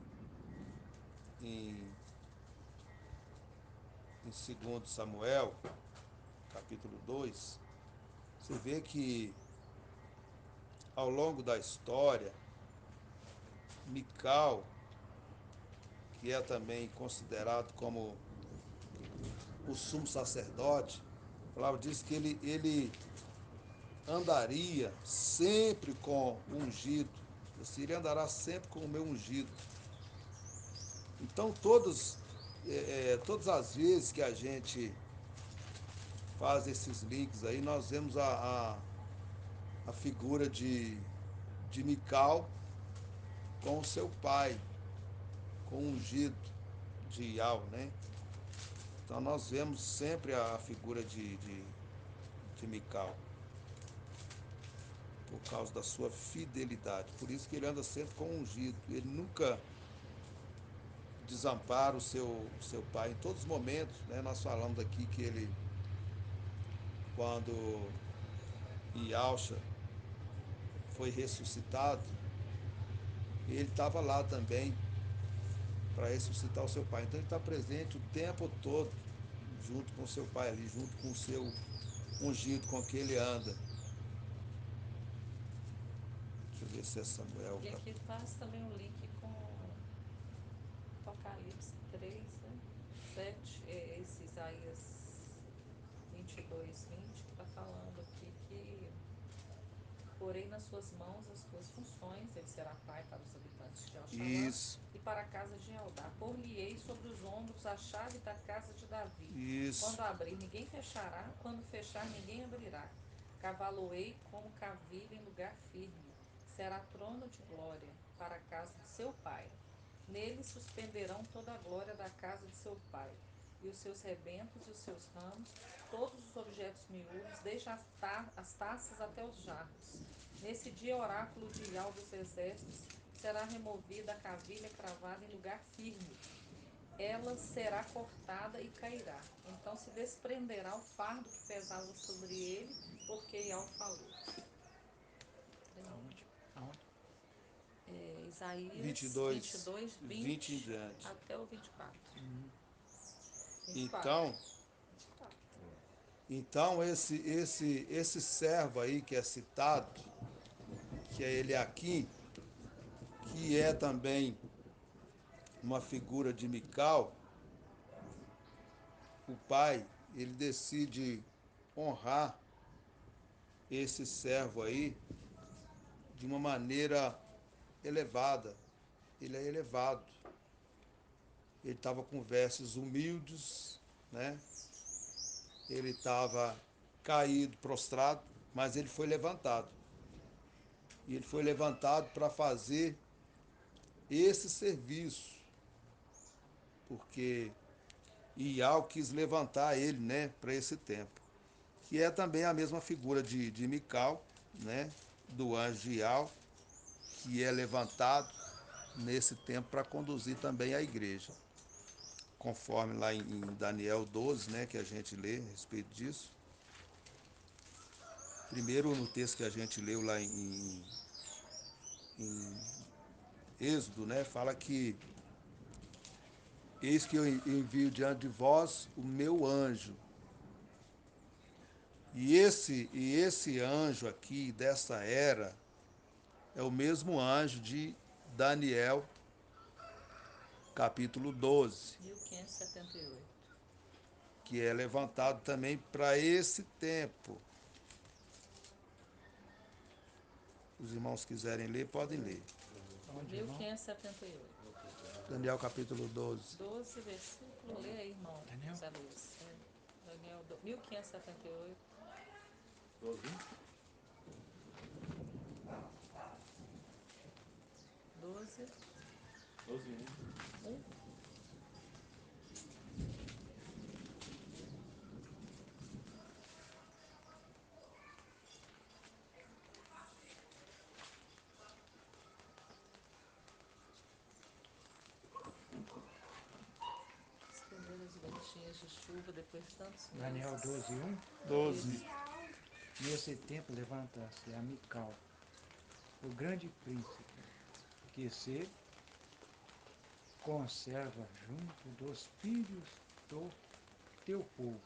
2 Samuel, capítulo 2, você vê que ao longo da história, Mical, que é também considerado como o sumo sacerdote, a palavra diz que ele andaria sempre com o ungido. Assim, ele andará sempre com o meu ungido. Então, todas as vezes que a gente faz esses links aí, nós vemos a figura de Mical com o seu pai, com o ungido de Ial, né? Então, nós vemos sempre a figura de Mical, por causa da sua fidelidade. Por isso que ele anda sempre com o ungido. Ele nunca desampara o seu pai em todos os momentos, né? Nós falamos aqui que ele, quando Ialcha foi ressuscitado, ele estava lá também para ressuscitar o seu pai. Então ele está presente o tempo todo, junto com o seu pai ali, junto com o seu ungido com que ele anda. Deixa eu ver se é Samuel. E aqui faz também um link com Apocalipse 3, né? 7, esse Isaías 22, 20, que está falando aqui que porei nas suas mãos as tuas funções, ele será pai para os habitantes de Alxalã Isso, e para a casa de Eldá. Por-lhe-ei sobre os ombros a chave da casa de Davi. isso. Quando abrir, ninguém fechará, quando fechar, ninguém abrirá. Cavaloei como cavilho em lugar firme. Será trono de glória para a casa de seu pai. Nele suspenderão toda a glória da casa de seu pai, e os seus rebentos e os seus ramos, todos os objetos miúdos, desde as taças até os jarros. Nesse dia, o oráculo de Ial dos exércitos será removida a cavilha cravada em lugar firme. Ela será cortada e cairá. Então se desprenderá o fardo que pesava sobre ele, porque Ial falou. Aonde? Aonde? Isaías 22, 22, 20 em 20 diante. até o 24. 24. Então, 24. então esse servo aí que é citado, que é Eliaquim, que é também uma figura de Mical, o pai, ele decide honrar esse servo aí de uma maneira elevada. Ele é elevado. Ele estava com vestes humildes, né? Ele estava caído, prostrado, mas ele foi levantado. E ele foi levantado para fazer esse serviço, porque Ial quis levantar ele, né, para esse tempo. Que é também a mesma figura de Mical, né, do anjo de Ial, que é levantado nesse tempo para conduzir também a igreja. Conforme lá em Daniel 12, né, que a gente lê a respeito disso. Primeiro no texto que a gente leu lá em Êxodo, né, fala que eis que eu envio diante de vós o meu anjo. E esse anjo aqui dessa era é o mesmo anjo de Daniel, capítulo 12, 1578. que é levantado também para esse tempo. Os irmãos quiserem ler, podem ler. Onde, irmão? 1578. Daniel capítulo 12. 12, versículo. Lê aí, irmão. Daniel? Zé Luiz. Daniel 1578. 12. 12, 12, 1. 1. As primeiras gotinhas de chuva depois de tantos meses. Daniel 12, 1. 12. Nesse tempo levanta-se a Mical, o grande príncipe, que se conserva junto dos filhos do teu povo.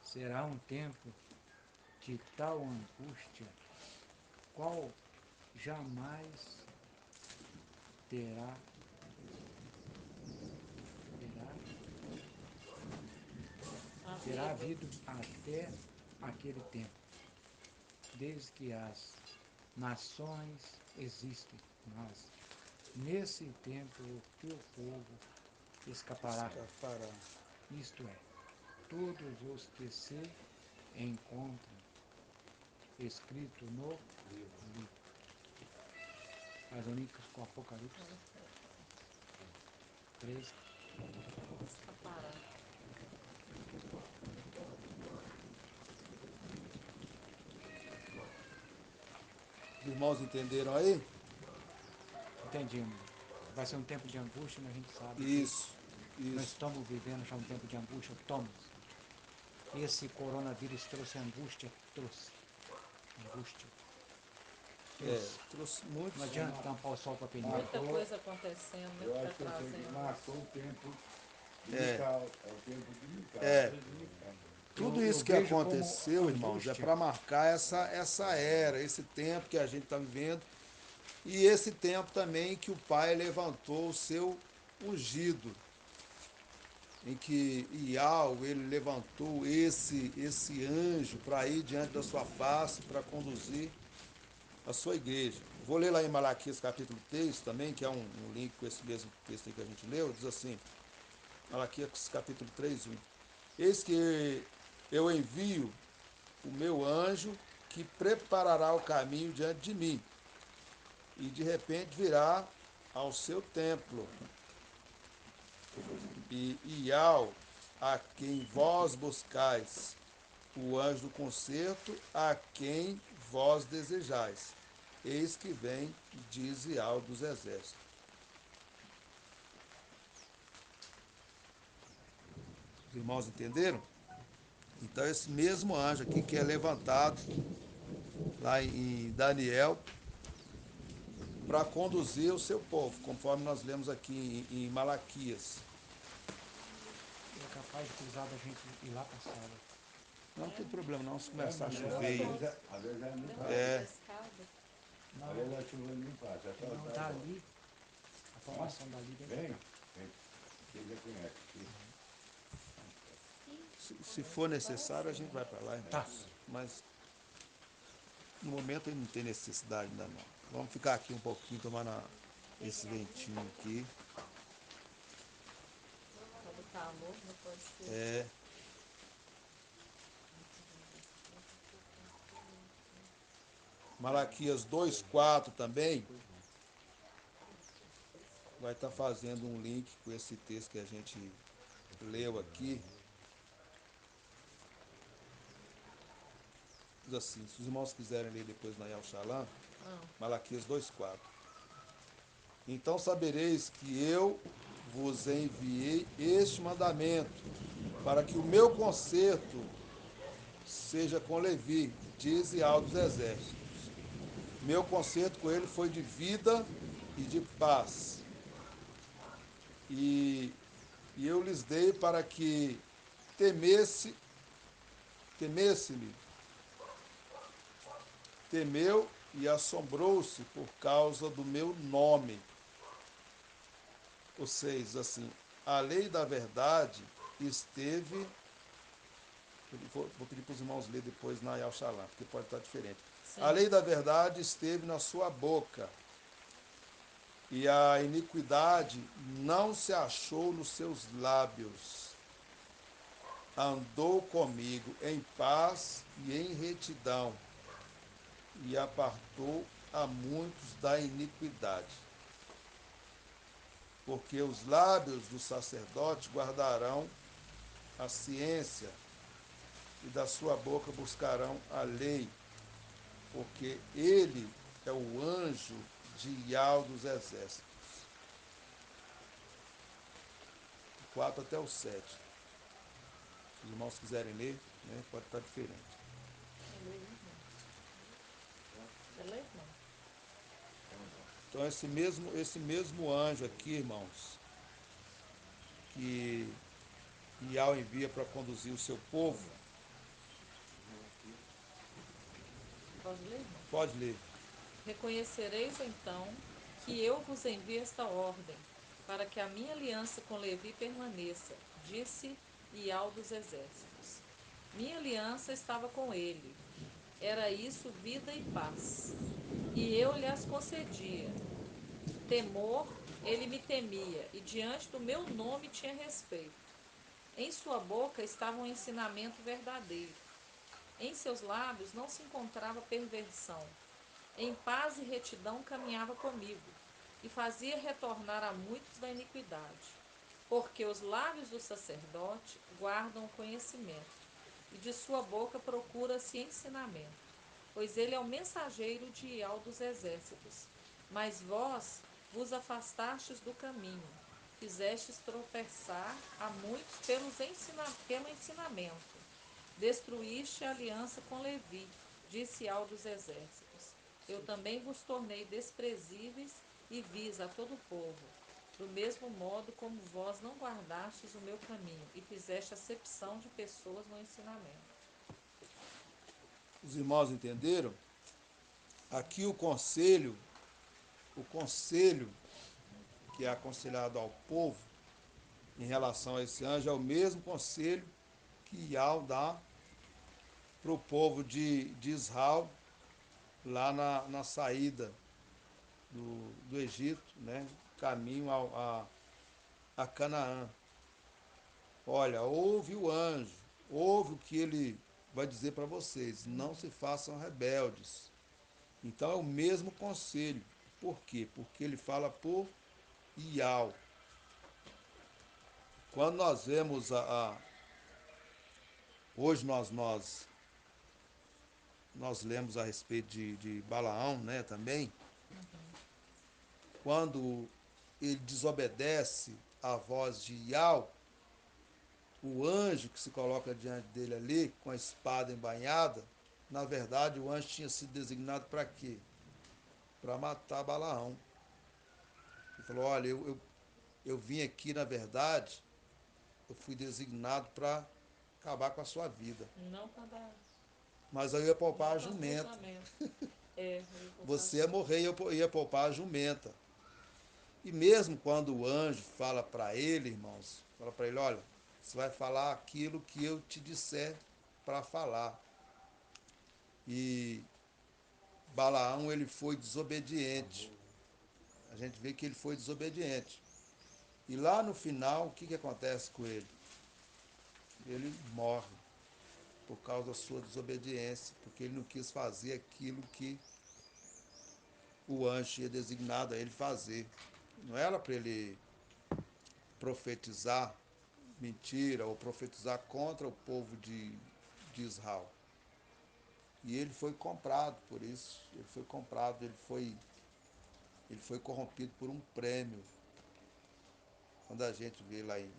Será um tempo de tal angústia, qual jamais terá, terá, terá Havido. havido até aquele tempo, desde que as nações existem, mas nesse tempo o teu povo escapará, Escapará. isto é, todos os que se encontram escrito no livro. As únicas com Apocalipse 13. Escapará. Os irmãos entenderam aí? Entendimos. Vai ser um tempo de angústia, mas a gente sabe Isso, que nós isso. estamos vivendo já um tempo de angústia. Thomas, esse coronavírus trouxe angústia, trouxe. Angústia. Trouxe muitos. Não adianta tampar o sol com a peneira. Muita coisa acontecendo, né? Eu Que acho tá que eu sei que trazendo. marcou o tempo de É. Mical. É o tempo de Mical. É. Mical. Tudo Eu isso que vejo como aconteceu, irmãos, é angústia. para marcar essa era, esse tempo que a gente está vivendo. E esse tempo também que o Pai levantou o seu ungido, em que Ial, ele levantou esse anjo para ir diante da sua face, para conduzir a sua igreja. Vou ler lá em Malaquias capítulo 3 também, que é um link com esse mesmo texto aí que a gente leu, diz assim, Malaquias capítulo 3, 1. Eis que eu envio o meu anjo que preparará o caminho diante de mim, e de repente virá ao seu templo. E Ial, a quem vós buscais, o anjo do concerto, a quem vós desejais. Eis que vem, diz Ial dos exércitos. Os irmãos entenderam? Então esse mesmo anjo aqui que é levantado lá em Daniel para conduzir o seu povo, conforme nós lemos aqui em Malaquias. É capaz de cruzar da gente ir lá para a sala. Não tem problema não, se começar a Mas chover às aí. vezes ela nem Deu uma passa. refrescada. Às vezes a chuva nem passa. É só Não, dar a volta. dali, a formação dali vem pra Vem. cá. Vem. Você já conhece aqui. Se for necessário, a gente vai para lá, irmãos. Tá. Mas no momento ele não tem necessidade ainda não. Vamos ficar aqui um pouquinho, tomando esse ventinho aqui. Tá do calor, não pode ser. É, Malaquias 2:4 também vai estar fazendo um link com esse texto que a gente leu aqui. Diz assim, se os irmãos quiserem ler depois na Yal Shalom, Ah, Malaquias 2:4. Então sabereis que eu vos enviei este mandamento, para que o meu conserto seja com Levi, diz Yahweh dos exércitos. Meu conserto com ele foi de vida e de paz. E, e eu lhes dei para que temesse-me. Temeu e assombrou-se por causa do meu nome. Ou seja, assim, a lei da verdade esteve. Vou pedir para os irmãos ler depois na Yal Shalom, porque pode estar diferente. sim. A lei da verdade esteve na sua boca, e a iniquidade não se achou nos seus lábios. Andou comigo em paz e em retidão, e apartou a muitos da iniquidade. Porque os lábios do sacerdote guardarão a ciência, e da sua boca buscarão a lei, porque ele é o anjo de Yahweh dos exércitos. 4 até o 7. Se os irmãos quiserem ler, né, pode estar diferente. Você lê, irmão? Você lê, irmão? Então esse mesmo anjo aqui, irmãos, que Yahweh envia para conduzir o seu povo, Pode ler, irmão? pode ler. Reconhecereis então que eu vos envio esta ordem, para que a minha aliança com Levi permaneça, disse Ial dos exércitos. Minha aliança estava com ele. Era isso vida e paz. E eu lhe as concedia. Temor, ele me temia, e diante do meu nome tinha respeito. Em sua boca estava um ensinamento verdadeiro. Em seus lábios não se encontrava perversão. Em paz e retidão caminhava comigo, e fazia retornar a muitos da iniquidade. Porque os lábios do sacerdote guardam o conhecimento, e de sua boca procura-se ensinamento. Pois ele é o mensageiro de Ial dos exércitos. Mas vós vos afastastes do caminho, fizestes tropeçar a muitos pelo ensinamento. Destruíste a aliança com Levi, disse Ial dos exércitos. Eu também vos tornei desprezíveis e vis a todo o povo, do mesmo modo como vós não guardastes o meu caminho e fizeste acepção de pessoas no ensinamento. Os irmãos entenderam? Aqui o conselho que é aconselhado ao povo em relação a esse anjo é o mesmo conselho que Yahweh dá para o povo de Israel lá na saída do Egito, né? Caminho a Canaã. Olha, ouve o anjo, ouve o que ele vai dizer para vocês, não se façam rebeldes. Então é o mesmo conselho. Por quê? Porque ele fala por Ial. Quando nós vemos hoje nós lemos a respeito de Balaão, né, também, quando ele desobedece à voz de Ial, o anjo que se coloca diante dele ali, com a espada embainhada, na verdade o anjo tinha sido designado para quê? Para matar Balaão. Ele falou, olha, eu vim aqui, na verdade, eu fui designado para acabar com a sua vida. Não para dar. Mas eu ia poupar a Não para jumenta. cruzamento. É, eu ia Você ia morrer e eu ia poupar a jumenta. E mesmo quando o anjo fala para ele, irmãos, fala para ele, olha, Você vai falar aquilo que eu te disser para falar. E Balaão, ele foi desobediente. A gente vê que ele foi desobediente. E lá no final, o que, que acontece com ele? Ele morre por causa da sua desobediência, porque ele não quis fazer aquilo que o anjo tinha designado a ele fazer. Não era para ele profetizar mentira ou profetizar contra o povo de Israel. E ele foi comprado por isso. Ele foi comprado, ele foi corrompido por um prêmio. Quando a gente vê lá em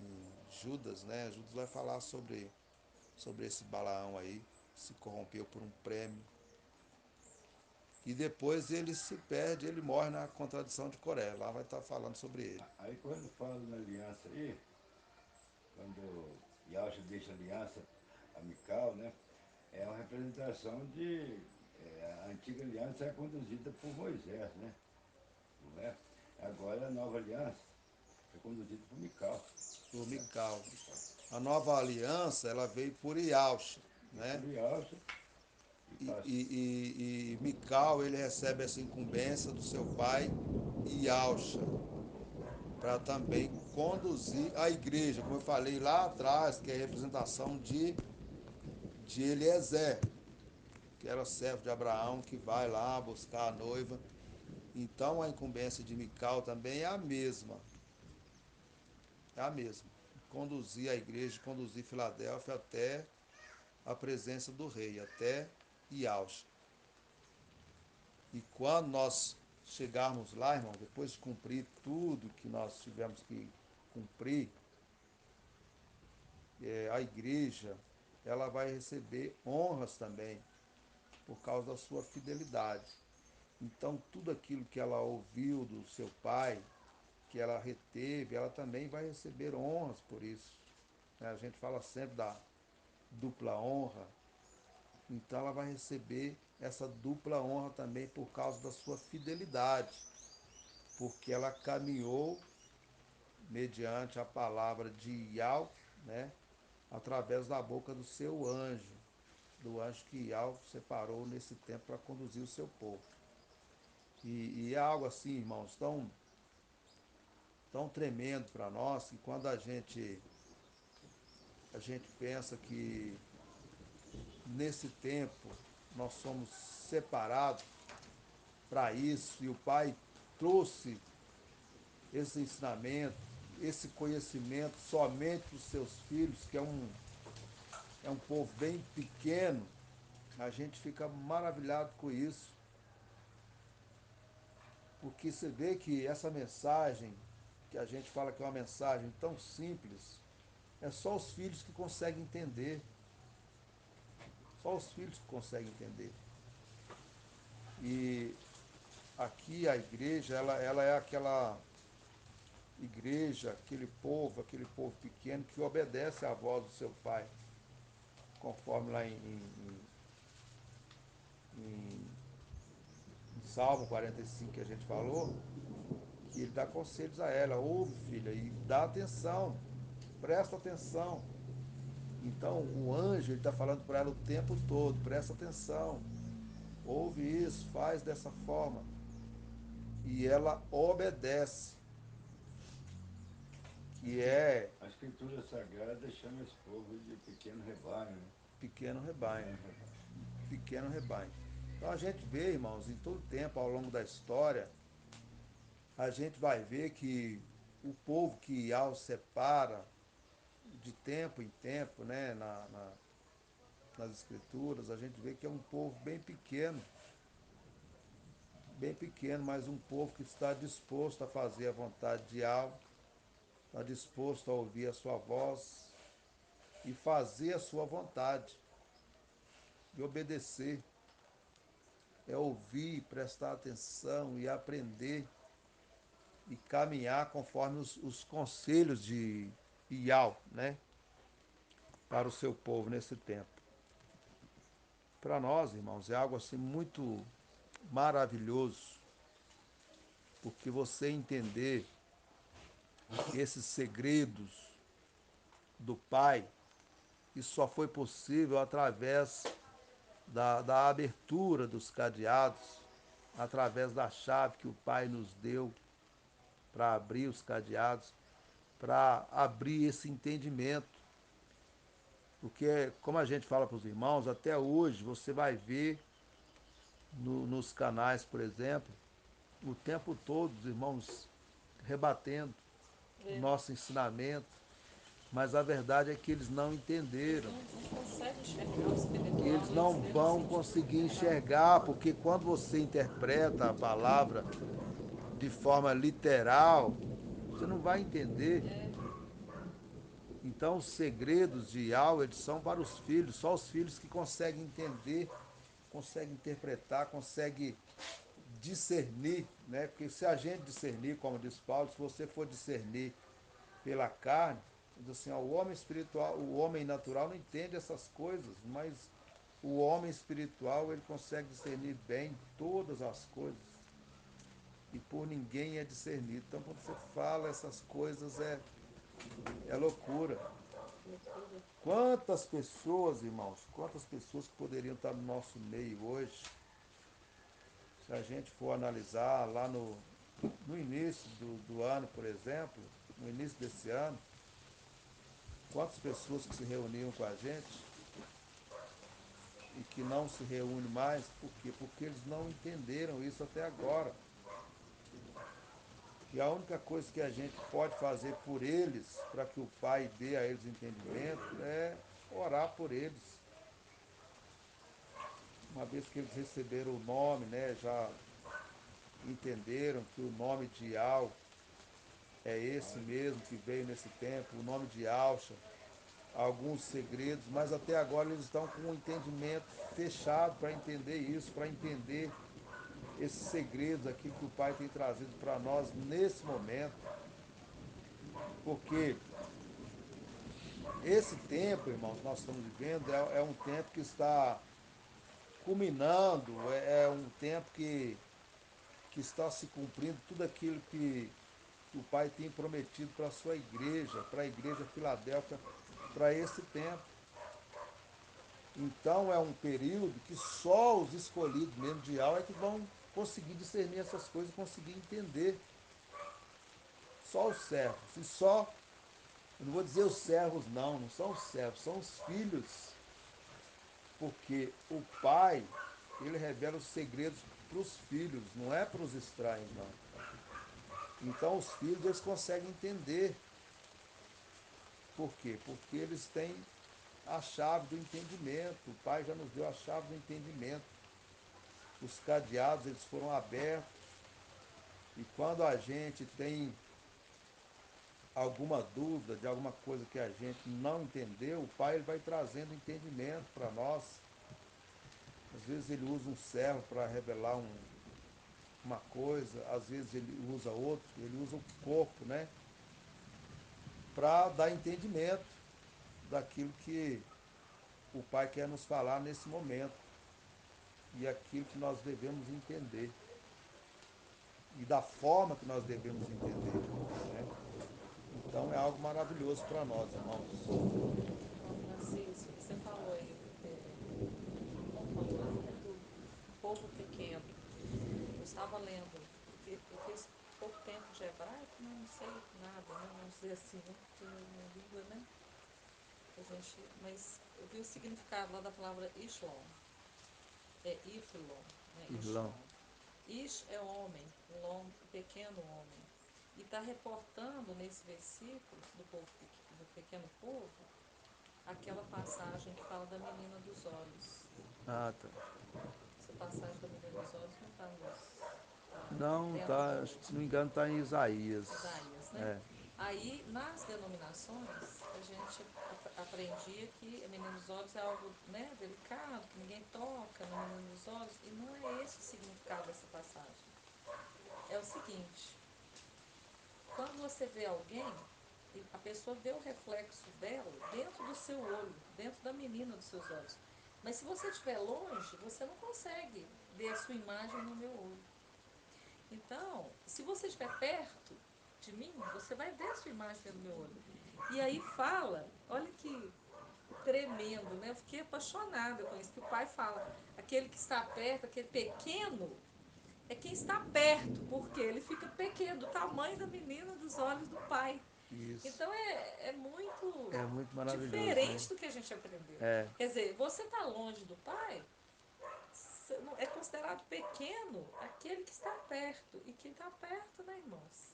Judas, né? Judas vai falar sobre esse Balaão aí, que se corrompeu por um prêmio. E depois ele se perde, ele morre na contradição de Coré. Lá vai estar falando sobre ele. Aí quando fala na aliança aí, quando Yahshua deixa a aliança a Mical, né? É uma representação de. A antiga aliança é conduzida por Moisés, né? Não é? Agora a nova aliança é conduzida por Mical. Por Né? Mical. A nova aliança, ela veio por Iauxa, E por né? Yahshua e E, passa. e Mical, ele recebe essa incumbência do seu pai Iauxa, para também conduzir a igreja, como eu falei lá atrás, que é a representação de Eliezer, que era servo de Abraão, que vai lá buscar a noiva. Então a incumbência de Mical também é a mesma. É a mesma. Conduzir a igreja, conduzir Filadélfia até a presença do rei, até Iauxa. E quando nós chegarmos lá, irmão, depois de cumprir tudo que nós tivemos que cumprir, a igreja ela vai receber honras também por causa da sua fidelidade. Então, tudo aquilo que ela ouviu do seu pai, que ela reteve, ela também vai receber honras por isso. A gente fala sempre da dupla honra. Então, ela vai receber essa dupla honra também por causa da sua fidelidade, porque ela caminhou mediante a palavra de Yahweh, né, através da boca do seu anjo, do anjo que Yahweh separou nesse tempo para conduzir o seu povo. E é algo assim, irmãos, tão tremendo para nós que quando a gente pensa que nesse tempo nós somos separados para isso e o Pai trouxe esse ensinamento, esse conhecimento somente para os seus filhos, que é um povo bem pequeno, a gente fica maravilhado com isso, porque você vê que essa mensagem, que a gente fala que é uma mensagem tão simples, é só os filhos que conseguem entender. Só os filhos que conseguem entender. E aqui a igreja, ela é aquela igreja, aquele povo pequeno que obedece à voz do seu pai, conforme lá em Salmo 45 que a gente falou, que ele dá conselhos a ela, ouve filha, e dá atenção, presta atenção. Então o anjo está falando para ela o tempo todo, presta atenção, ouve isso, faz dessa forma. E ela obedece, que é A escritura sagrada chama esse povo de pequeno rebanho, né? pequeno rebanho, Pequeno rebanho. pequeno rebanho. Então a gente vê, irmãos, em todo tempo, ao longo da história, a gente vai ver que o povo que Yahweh separa de tempo em tempo, né, nas escrituras, a gente vê que é um povo bem pequeno, mas um povo que está disposto a fazer a vontade de Yahweh, está disposto a ouvir a sua voz e fazer a sua vontade, e obedecer. É ouvir, prestar atenção e aprender e caminhar conforme os conselhos de Iau, né, para o seu povo nesse tempo. Para nós, irmãos, é algo assim muito maravilhoso, porque você entender esses segredos do Pai, isso só foi possível através da abertura dos cadeados, através da chave que o Pai nos deu para abrir os cadeados, para abrir esse entendimento. Porque, como a gente fala para os irmãos, até hoje você vai ver nos canais, por exemplo, o tempo todo os irmãos rebatendo o É, nosso ensinamento, mas a verdade é que eles não eles entenderam. não conseguem enxergar o E espiritual, eles eles não vêem no vão sentido conseguir literal. enxergar, porque quando você interpreta a palavra de forma literal, você não vai entender. É, Então, os segredos de Yahweh eles são para os filhos, só os filhos que conseguem entender, conseguem interpretar, conseguem discernir, né? Porque se a gente discernir, como diz Paulo, se você for discernir pela carne, diz assim, ó, o homem espiritual, o homem natural não entende essas coisas, mas o homem espiritual ele consegue discernir bem todas as coisas e por ninguém é discernido. Então, quando você fala essas coisas é loucura. loucura. Quantas pessoas, irmãos, quantas pessoas que poderiam estar no nosso meio hoje, se a gente for analisar lá no início do ano, por exemplo, no início desse ano, quantas pessoas que se reuniam com a gente e que não se reúnem mais, por quê? Porque eles não entenderam isso até agora. E a única coisa que a gente pode fazer por eles, para que o Pai dê a eles entendimento, é orar por eles. Uma vez que eles receberam o nome, né, já entenderam que o nome de Al é esse mesmo que veio nesse tempo, o nome de Alcha, alguns segredos, mas até agora eles estão com um entendimento fechado para entender isso, para entender esses segredos, aquilo que o Pai tem trazido para nós nesse momento, porque esse tempo, irmãos, que nós estamos vivendo, é um tempo que está culminando, é um tempo que está se cumprindo tudo aquilo que o Pai tem prometido para a sua igreja, para a igreja Filadélfia, para esse tempo. Então é um período que só os escolhidos mesmo de alma é que vão conseguir discernir essas coisas, conseguir entender. Só os servos. E só, eu não vou dizer os servos não, não são os servos, são os filhos. Porque o pai, ele revela os segredos para os filhos, não é para os estranhos não. Então os filhos eles conseguem entender. Por quê? Porque eles têm a chave do entendimento. O pai já nos deu a chave do entendimento. Os cadeados eles foram abertos e quando a gente tem alguma dúvida de alguma coisa que a gente não entendeu, o pai ele vai trazendo entendimento para nós. Às vezes ele usa um servo para revelar uma coisa, às vezes ele usa outro, ele usa o corpo, né? Para dar entendimento daquilo que o pai quer nos falar nesse momento e aquilo que nós devemos entender e da forma que nós devemos entender, né? Então é algo maravilhoso para nós, irmãos. Ó, Francisco, você falou aí, como falou, né, do povo pequeno. Eu estava lendo, eu fiz pouco tempo de hebraico, mas não sei nada, né? Vamos dizer assim, né? Porque é uma língua, né? Que a gente, mas eu vi o significado lá da palavra Ishlon, é Iflon, né? Irlão. Ishlon. Ish é homem, Lon, pequeno homem. E está reportando nesse versículo do pequeno povo aquela passagem que fala da menina dos olhos. Ah, tá. Essa passagem da menina dos olhos não está Não, dentro tá, do se não me engano, está em Isaías. Isaías, né? É. Aí, nas denominações, a gente aprendia que a menina dos olhos é algo, né, delicado, que ninguém toca na menina dos olhos, e não é esse o significado dessa passagem. É o seguinte, quando você vê alguém, a pessoa vê o reflexo dela dentro do seu olho, dentro da menina dos seus olhos. Mas se você estiver longe, você não consegue ver a sua imagem no meu olho. Então, se você estiver perto de mim, você vai ver a sua imagem dentro do meu olho. E aí fala, olha que tremendo, né? Eu fiquei apaixonada com isso, que o pai fala, aquele que está perto, aquele pequeno, é quem está perto, porque ele fica pequeno, do tamanho da menina dos olhos do pai. Isso. Então é muito É muito maravilhoso, né? diferente do que a gente aprendeu. É, Quer dizer, você está longe do pai, é considerado pequeno aquele que está perto. E quem está perto, né, irmãos?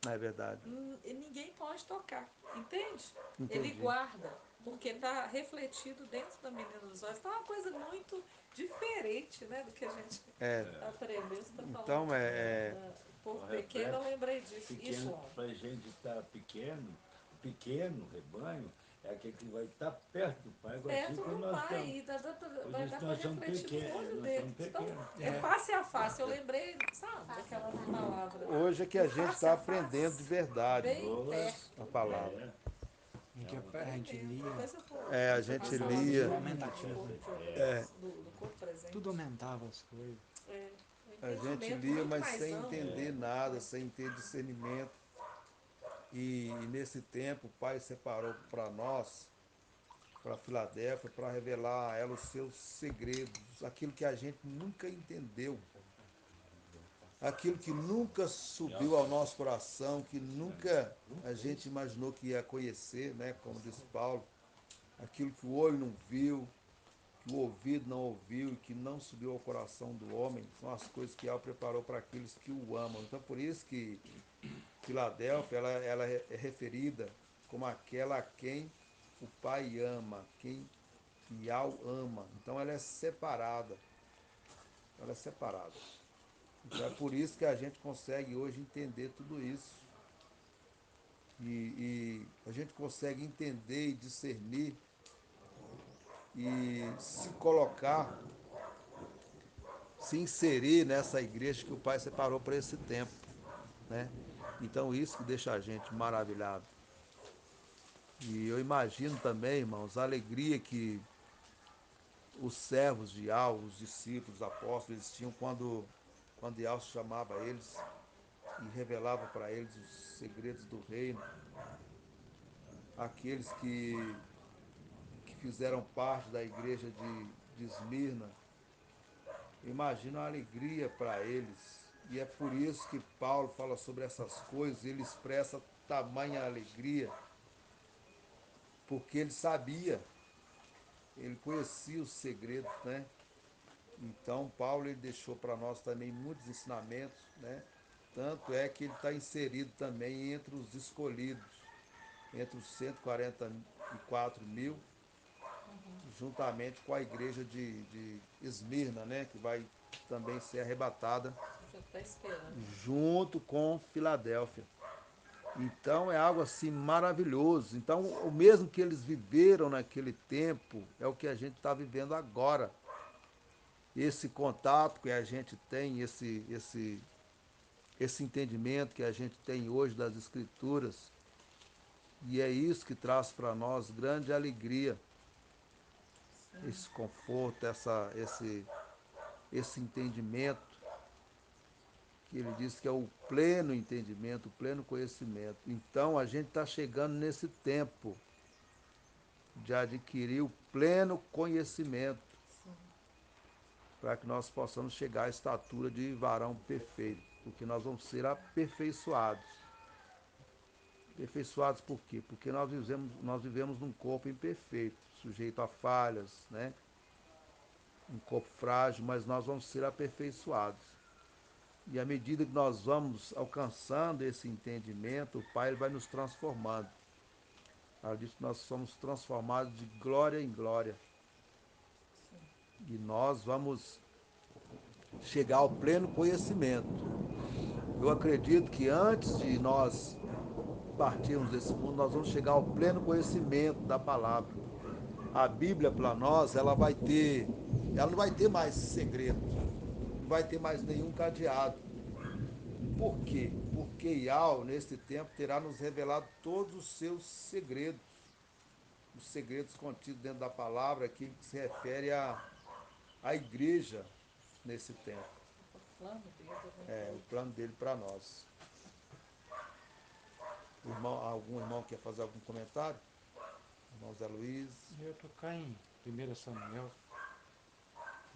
é verdade. Ninguém pode tocar, entende? Ele Entendi. guarda, porque está refletido dentro da menina dos olhos. Então é uma coisa muito diferente, né, do que a gente É, aprendeu. Você está falando então o povo O pequeno, eu reflexo lembrei disso. E pequeno, João? para a gente estar pequeno, o pequeno rebanho é aquele que vai estar perto do pai, igual assim Perto quando do nós pai, estamos. e vai Hoje dar para nós somos refletir no pequenos, olho nós dele. somos Então, pequenos. é face a face. Eu lembrei, sabe, daquela palavra. hoje é que Do a gente face está a aprendendo de face, verdade bem Boa, a perto. palavra. é, Em é que um a gente Tremendo. lia, Depois eu vou É, a continuar gente falando tudo lia, do aumentativo, corpo né? de obreiros, do corpo presente. Tudo aumentava as coisas. É, um a gente entendimento lia, muito mas mais sem amplo, né? entender Muito nada, mais. sem ter discernimento. E nesse tempo o Pai separou para nós, para Filadélfia, para revelar a ela os seus segredos, aquilo que a gente nunca entendeu, aquilo que nunca subiu ao nosso coração, que nunca a gente imaginou que ia conhecer, né? Como diz Paulo, aquilo que o olho não viu, que o ouvido não ouviu e que não subiu ao coração do homem, são as coisas que Ela preparou para aqueles que o amam. Então, por isso que Filadélfia ela é referida como aquela a quem o Pai ama, quem Yao ama. Então, ela é separada. Ela é separada. Então, é por isso que a gente consegue hoje entender tudo isso. E a gente consegue entender e discernir e se colocar, se inserir nessa igreja que o Pai separou para esse tempo, né? Então isso que deixa a gente maravilhado. E eu imagino também, irmãos, a alegria que os servos de Yah, os discípulos, os apóstolos, eles tinham quando Yah chamava eles e revelava para eles os segredos do reino. Aqueles que fizeram parte da igreja de Esmirna, imagina a alegria para eles. E é por isso que Paulo fala sobre essas coisas, ele expressa tamanha alegria, porque ele sabia, ele conhecia os segredos, né? Então Paulo ele deixou para nós também muitos ensinamentos, né? Tanto é que ele está inserido também entre os escolhidos, entre os 144 mil, juntamente com a igreja de Esmirna, né? Que vai também ser arrebatada Já está esperando. junto com Filadélfia. Então é algo assim maravilhoso. Então o mesmo que eles viveram naquele tempo é o que a gente está vivendo agora. Esse contato que a gente tem, esse entendimento que a gente tem hoje das Escrituras, e é isso que traz para nós grande alegria, esse conforto, esse entendimento, que ele diz que é o pleno entendimento, o pleno conhecimento. Então a gente está chegando nesse tempo de adquirir o pleno conhecimento, para que nós possamos chegar à estatura de varão perfeito, porque nós vamos ser aperfeiçoados. Aperfeiçoados por quê? Porque nós vivemos num corpo imperfeito, sujeito a falhas, né? Um corpo frágil, mas nós vamos ser aperfeiçoados. E à medida que nós vamos alcançando esse entendimento, o Pai ele vai nos transformando. Ela diz que nós somos transformados de glória em glória. E nós vamos chegar ao pleno conhecimento. Eu acredito que antes de nós partirmos desse mundo, nós vamos chegar ao pleno conhecimento da palavra. A Bíblia para nós, ela não vai ter mais segredo, não vai ter mais nenhum cadeado. Por quê? Porque Yahweh, neste tempo, terá nos revelado todos os seus segredos, os segredos contidos dentro da palavra, aquilo que se refere à igreja nesse tempo. O plano dele, né? É o plano dele para nós. Algum irmão quer fazer algum comentário? Irmão Zé Luiz. Eu estou cá em 1 Samuel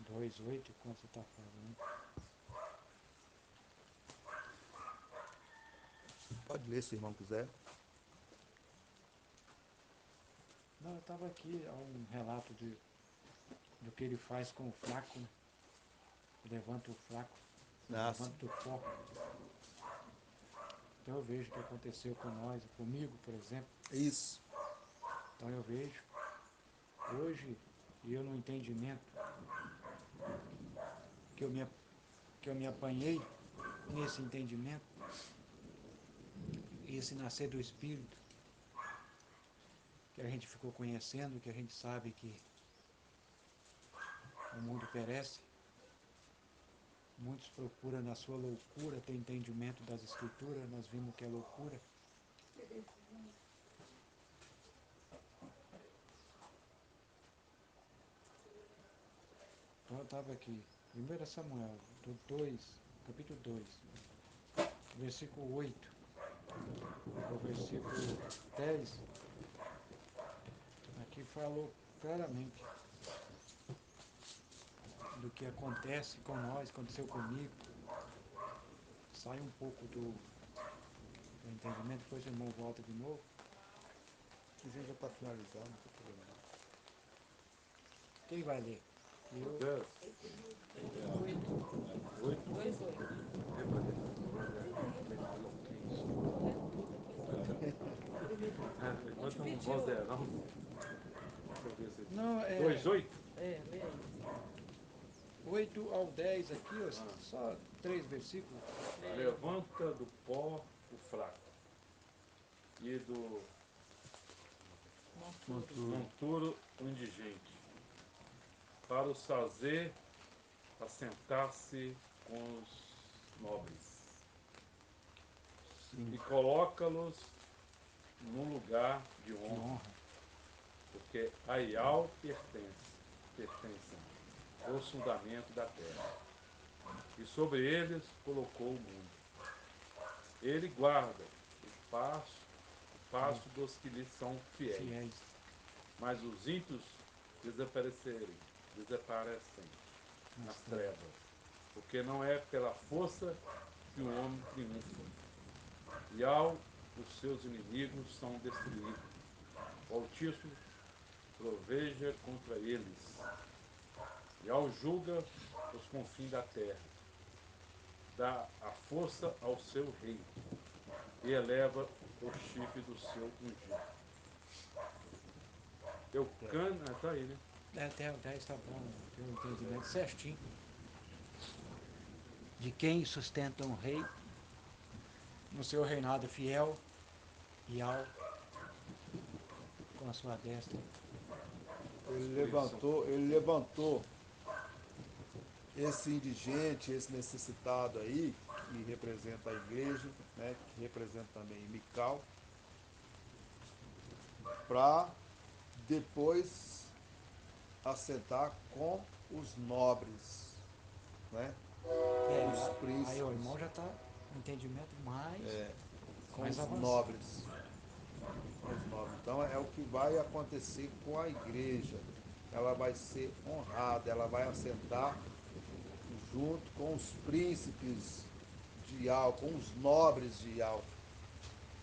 2:8, quando você está falando. Pode ler se o irmão quiser. Não, eu estava aqui, há um relato do que ele faz com o fraco, né? Levanta o fraco, levanta o pó. Então eu vejo o que aconteceu com nós, comigo, por exemplo. Isso. Então eu vejo, hoje, eu no entendimento que eu me apanhei nesse entendimento, esse nascer do Espírito, que a gente ficou conhecendo, que a gente sabe que o mundo perece. Muitos procuram na sua loucura ter entendimento das Escrituras, nós vimos que é loucura. Então eu estava aqui, 1 Samuel, capítulo 2, versículo 8, ao versículo 10, aqui falou claramente do que acontece com nós, aconteceu comigo. Sai um pouco do entendimento, depois o irmão volta de novo. Que seja para finalizar, não tem problema não. Quem vai ler? Eu. 10, 8. 2:8. Lembra dele? Levanta um vozeirão. Deixa eu ver se. Não, é 2:8? Lê aí. 8 ao 10 aqui, ó, só 3 versículos. Levanta do pó o fraco e do monturo o indigente, para os fazer assentar-se com os nobres. Sim. E coloca-los num lugar de Que honra, honra. porque a Ial pertencem os fundamentos da terra, e sobre eles colocou o mundo. Ele guarda o passo dos que lhe são fiéis, mas os ímpios desaparecem nas trevas, porque não é pela força que o homem triunfa, e ao os seus inimigos são destruídos. O Altíssimo proveja contra eles, e ao julga os confins da terra, dá a força ao seu rei, e eleva o chifre do seu ungido. Eucana, tá aí, né? Até o 10 tá bom, tem um entendimento certinho. De quem sustenta um rei no seu reinado fiel e ao com a sua destra. Ele levantou esse indigente, esse necessitado aí, que representa a igreja, né, que representa também Mical, para depois assentar com os nobres, né, os Aí o irmão príncipes, já está no entendimento com mais os avançado. nobres. Com os nobres. Então é o que vai acontecer com a igreja. Ela vai ser honrada, ela vai assentar junto com os príncipes de Ial, com os nobres de Ial.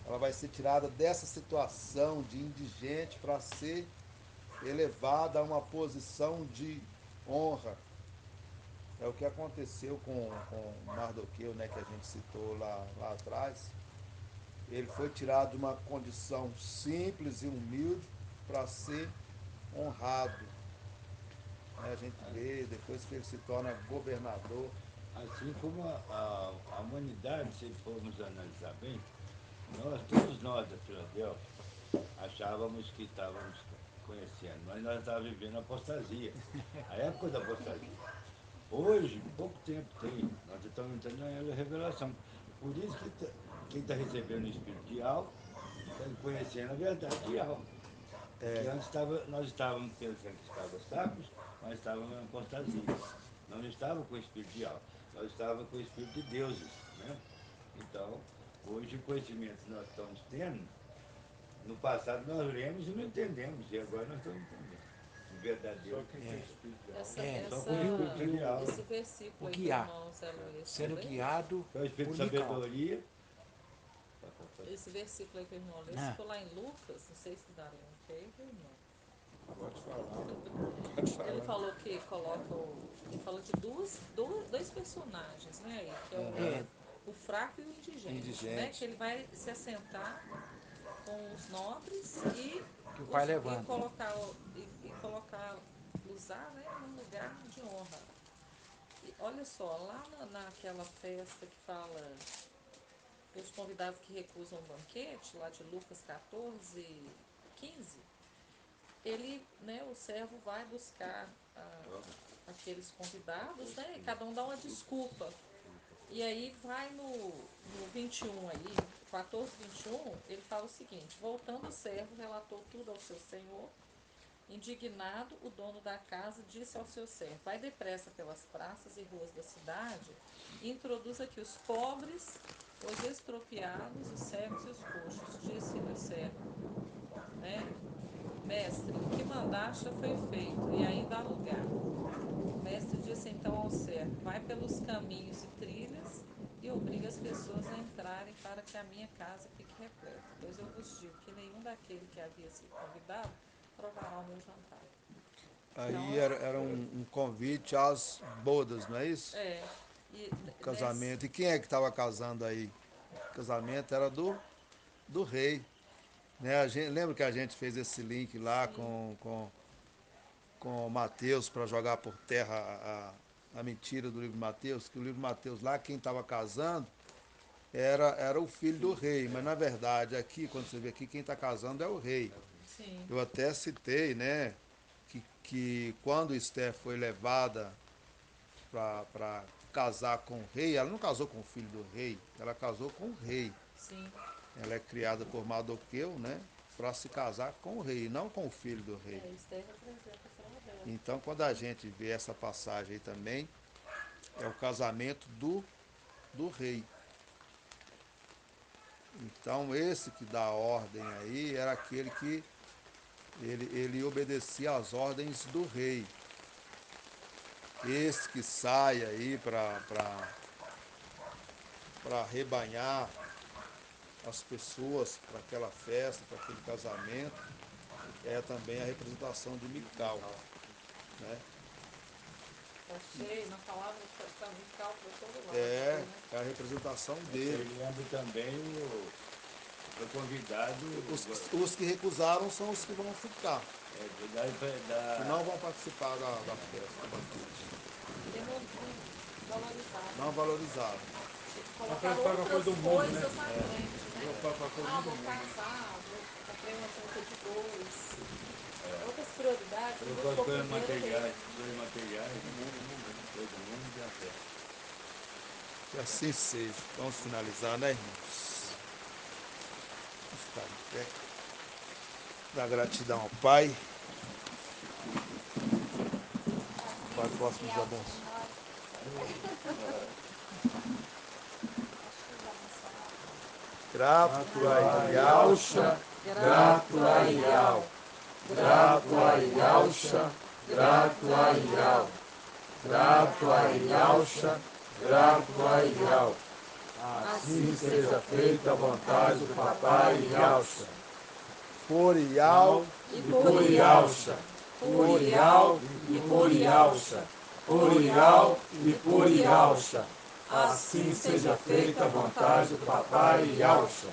Ela vai ser tirada dessa situação de indigente para ser elevada a uma posição de honra. É o que aconteceu com Mardoqueu, né, que a gente citou lá atrás. Ele foi tirado de uma condição simples e humilde para ser honrado. A gente vê, depois que ele se torna governador. Assim como a humanidade, se formos analisar bem, todos nós da Filadélfia achávamos que estávamos conhecendo, mas nós estávamos vivendo a apostasia, a época da apostasia. Hoje, pouco tempo tem, nós estamos entrando na revelação. Por isso que quem está recebendo o Espírito de Al está conhecendo a verdade de Al. Porque antes nós estávamos pensando que estávamos sábios, mas estávamos em apostasia. Não estava com o Espírito de Al, nós estávamos com o Espírito de deuses. Né? Então, hoje o conhecimento que nós estamos tendo, no passado nós lemos e não entendemos, e agora nós estamos entendendo. O Só verdadeiro. quem tem espírito de Essa, alma. Só com o espírito de alma. esse versículo o aí que o guiar. irmão Zé Luiz Sendo lê, guiado Só o espírito de por Mical. sabedoria. esse versículo aí que o irmão lê, Ah. ficou lá em Lucas, não sei se darem um ok, viu, irmão? Pode falar. Pode falar. Ele falou que coloca ele falou de dois personagens, né, aí, que é o fraco e o indigente, né, que ele vai se assentar com os nobres e, Que o pai levanta. e colocar usar, né, num lugar de honra. E olha só, lá naquela festa que fala os convidados que recusam o banquete, lá de Lucas 14, 15, ele, né, o servo vai buscar aqueles convidados, né, e cada um dá uma desculpa. E aí vai no 21 aí, 14, 21, ele fala o seguinte: voltando o servo, relatou tudo ao seu senhor. Indignado, o dono da casa disse ao seu servo: vai depressa pelas praças e ruas da cidade e introduz aqui os pobres, os estropiados, os cegos e os coxos. Disse-lhe o servo, né? Mestre, o que mandaste já foi feito, e ainda há lugar. O mestre disse então ao servo: vai pelos caminhos e trilhas e obriga as pessoas a entrarem para que a minha casa fique repleta. Pois eu vos digo que nenhum daquele que havia sido convidado provará o meu jantar. Aí Então, era um convite às bodas, não é isso? E Casamento. E quem é que estava casando aí? O casamento era do rei. Né? Lembra que a gente fez esse link lá com Mateus para jogar por terra a mentira do livro de Mateus? Que o livro de Mateus lá, quem estava casando era o filho do rei. Mas na verdade, aqui, quando você vê aqui, quem está casando é o rei. Sim. Eu até citei, né, que quando Esther foi levada para casar com o rei, ela não casou com o filho do rei, ela casou com o rei. Sim. Ela é criada por Mardoqueu, né, para se casar com o rei, não com o filho do rei. Esther representa a fala dela. Então, quando a gente vê essa passagem aí também, é o casamento do rei. Então, esse que dá a ordem aí era aquele que ele obedecia às ordens do rei. Esse que sai aí para rebanhar as pessoas para aquela festa, para aquele casamento, é também a representação de Mical. Né? Tá cheio, na palavra para Mical para todo lado. É Né? a representação Eu dele. lembro também o convidado. Os que recusaram são os que vão ficar, que não vão participar da festa, do banquete. Porque não valorizaram. Não valorizaram. Colocaram Preocupar com a outras coisa do mundo, coisas né? na frente, né? Preocupar com a coisa do Vou mundo. casar, comprei uma junta de bois. Outras prioridades. Eu Vou gosto de pôr coisas primeiro materiais, ele. coisas materiais, coisa do mundo e a fé. Que assim seja. Vamos finalizar, né, irmãos? Vamos ficar em pé. Dar gratidão ao Pai. O Pai possa nos abençoar. Grato a Yalcha, grato a Yal, grato a Yalcha, grato a Yal, grato a Yalcha, grato a Yal. Assim seja feita a vontade do Papai Yalcha. Por Yal e por Yalcha, por Yal e por Yalcha, por Yal e por Yalcha. Assim seja feita a vontade do Papai Yalcha.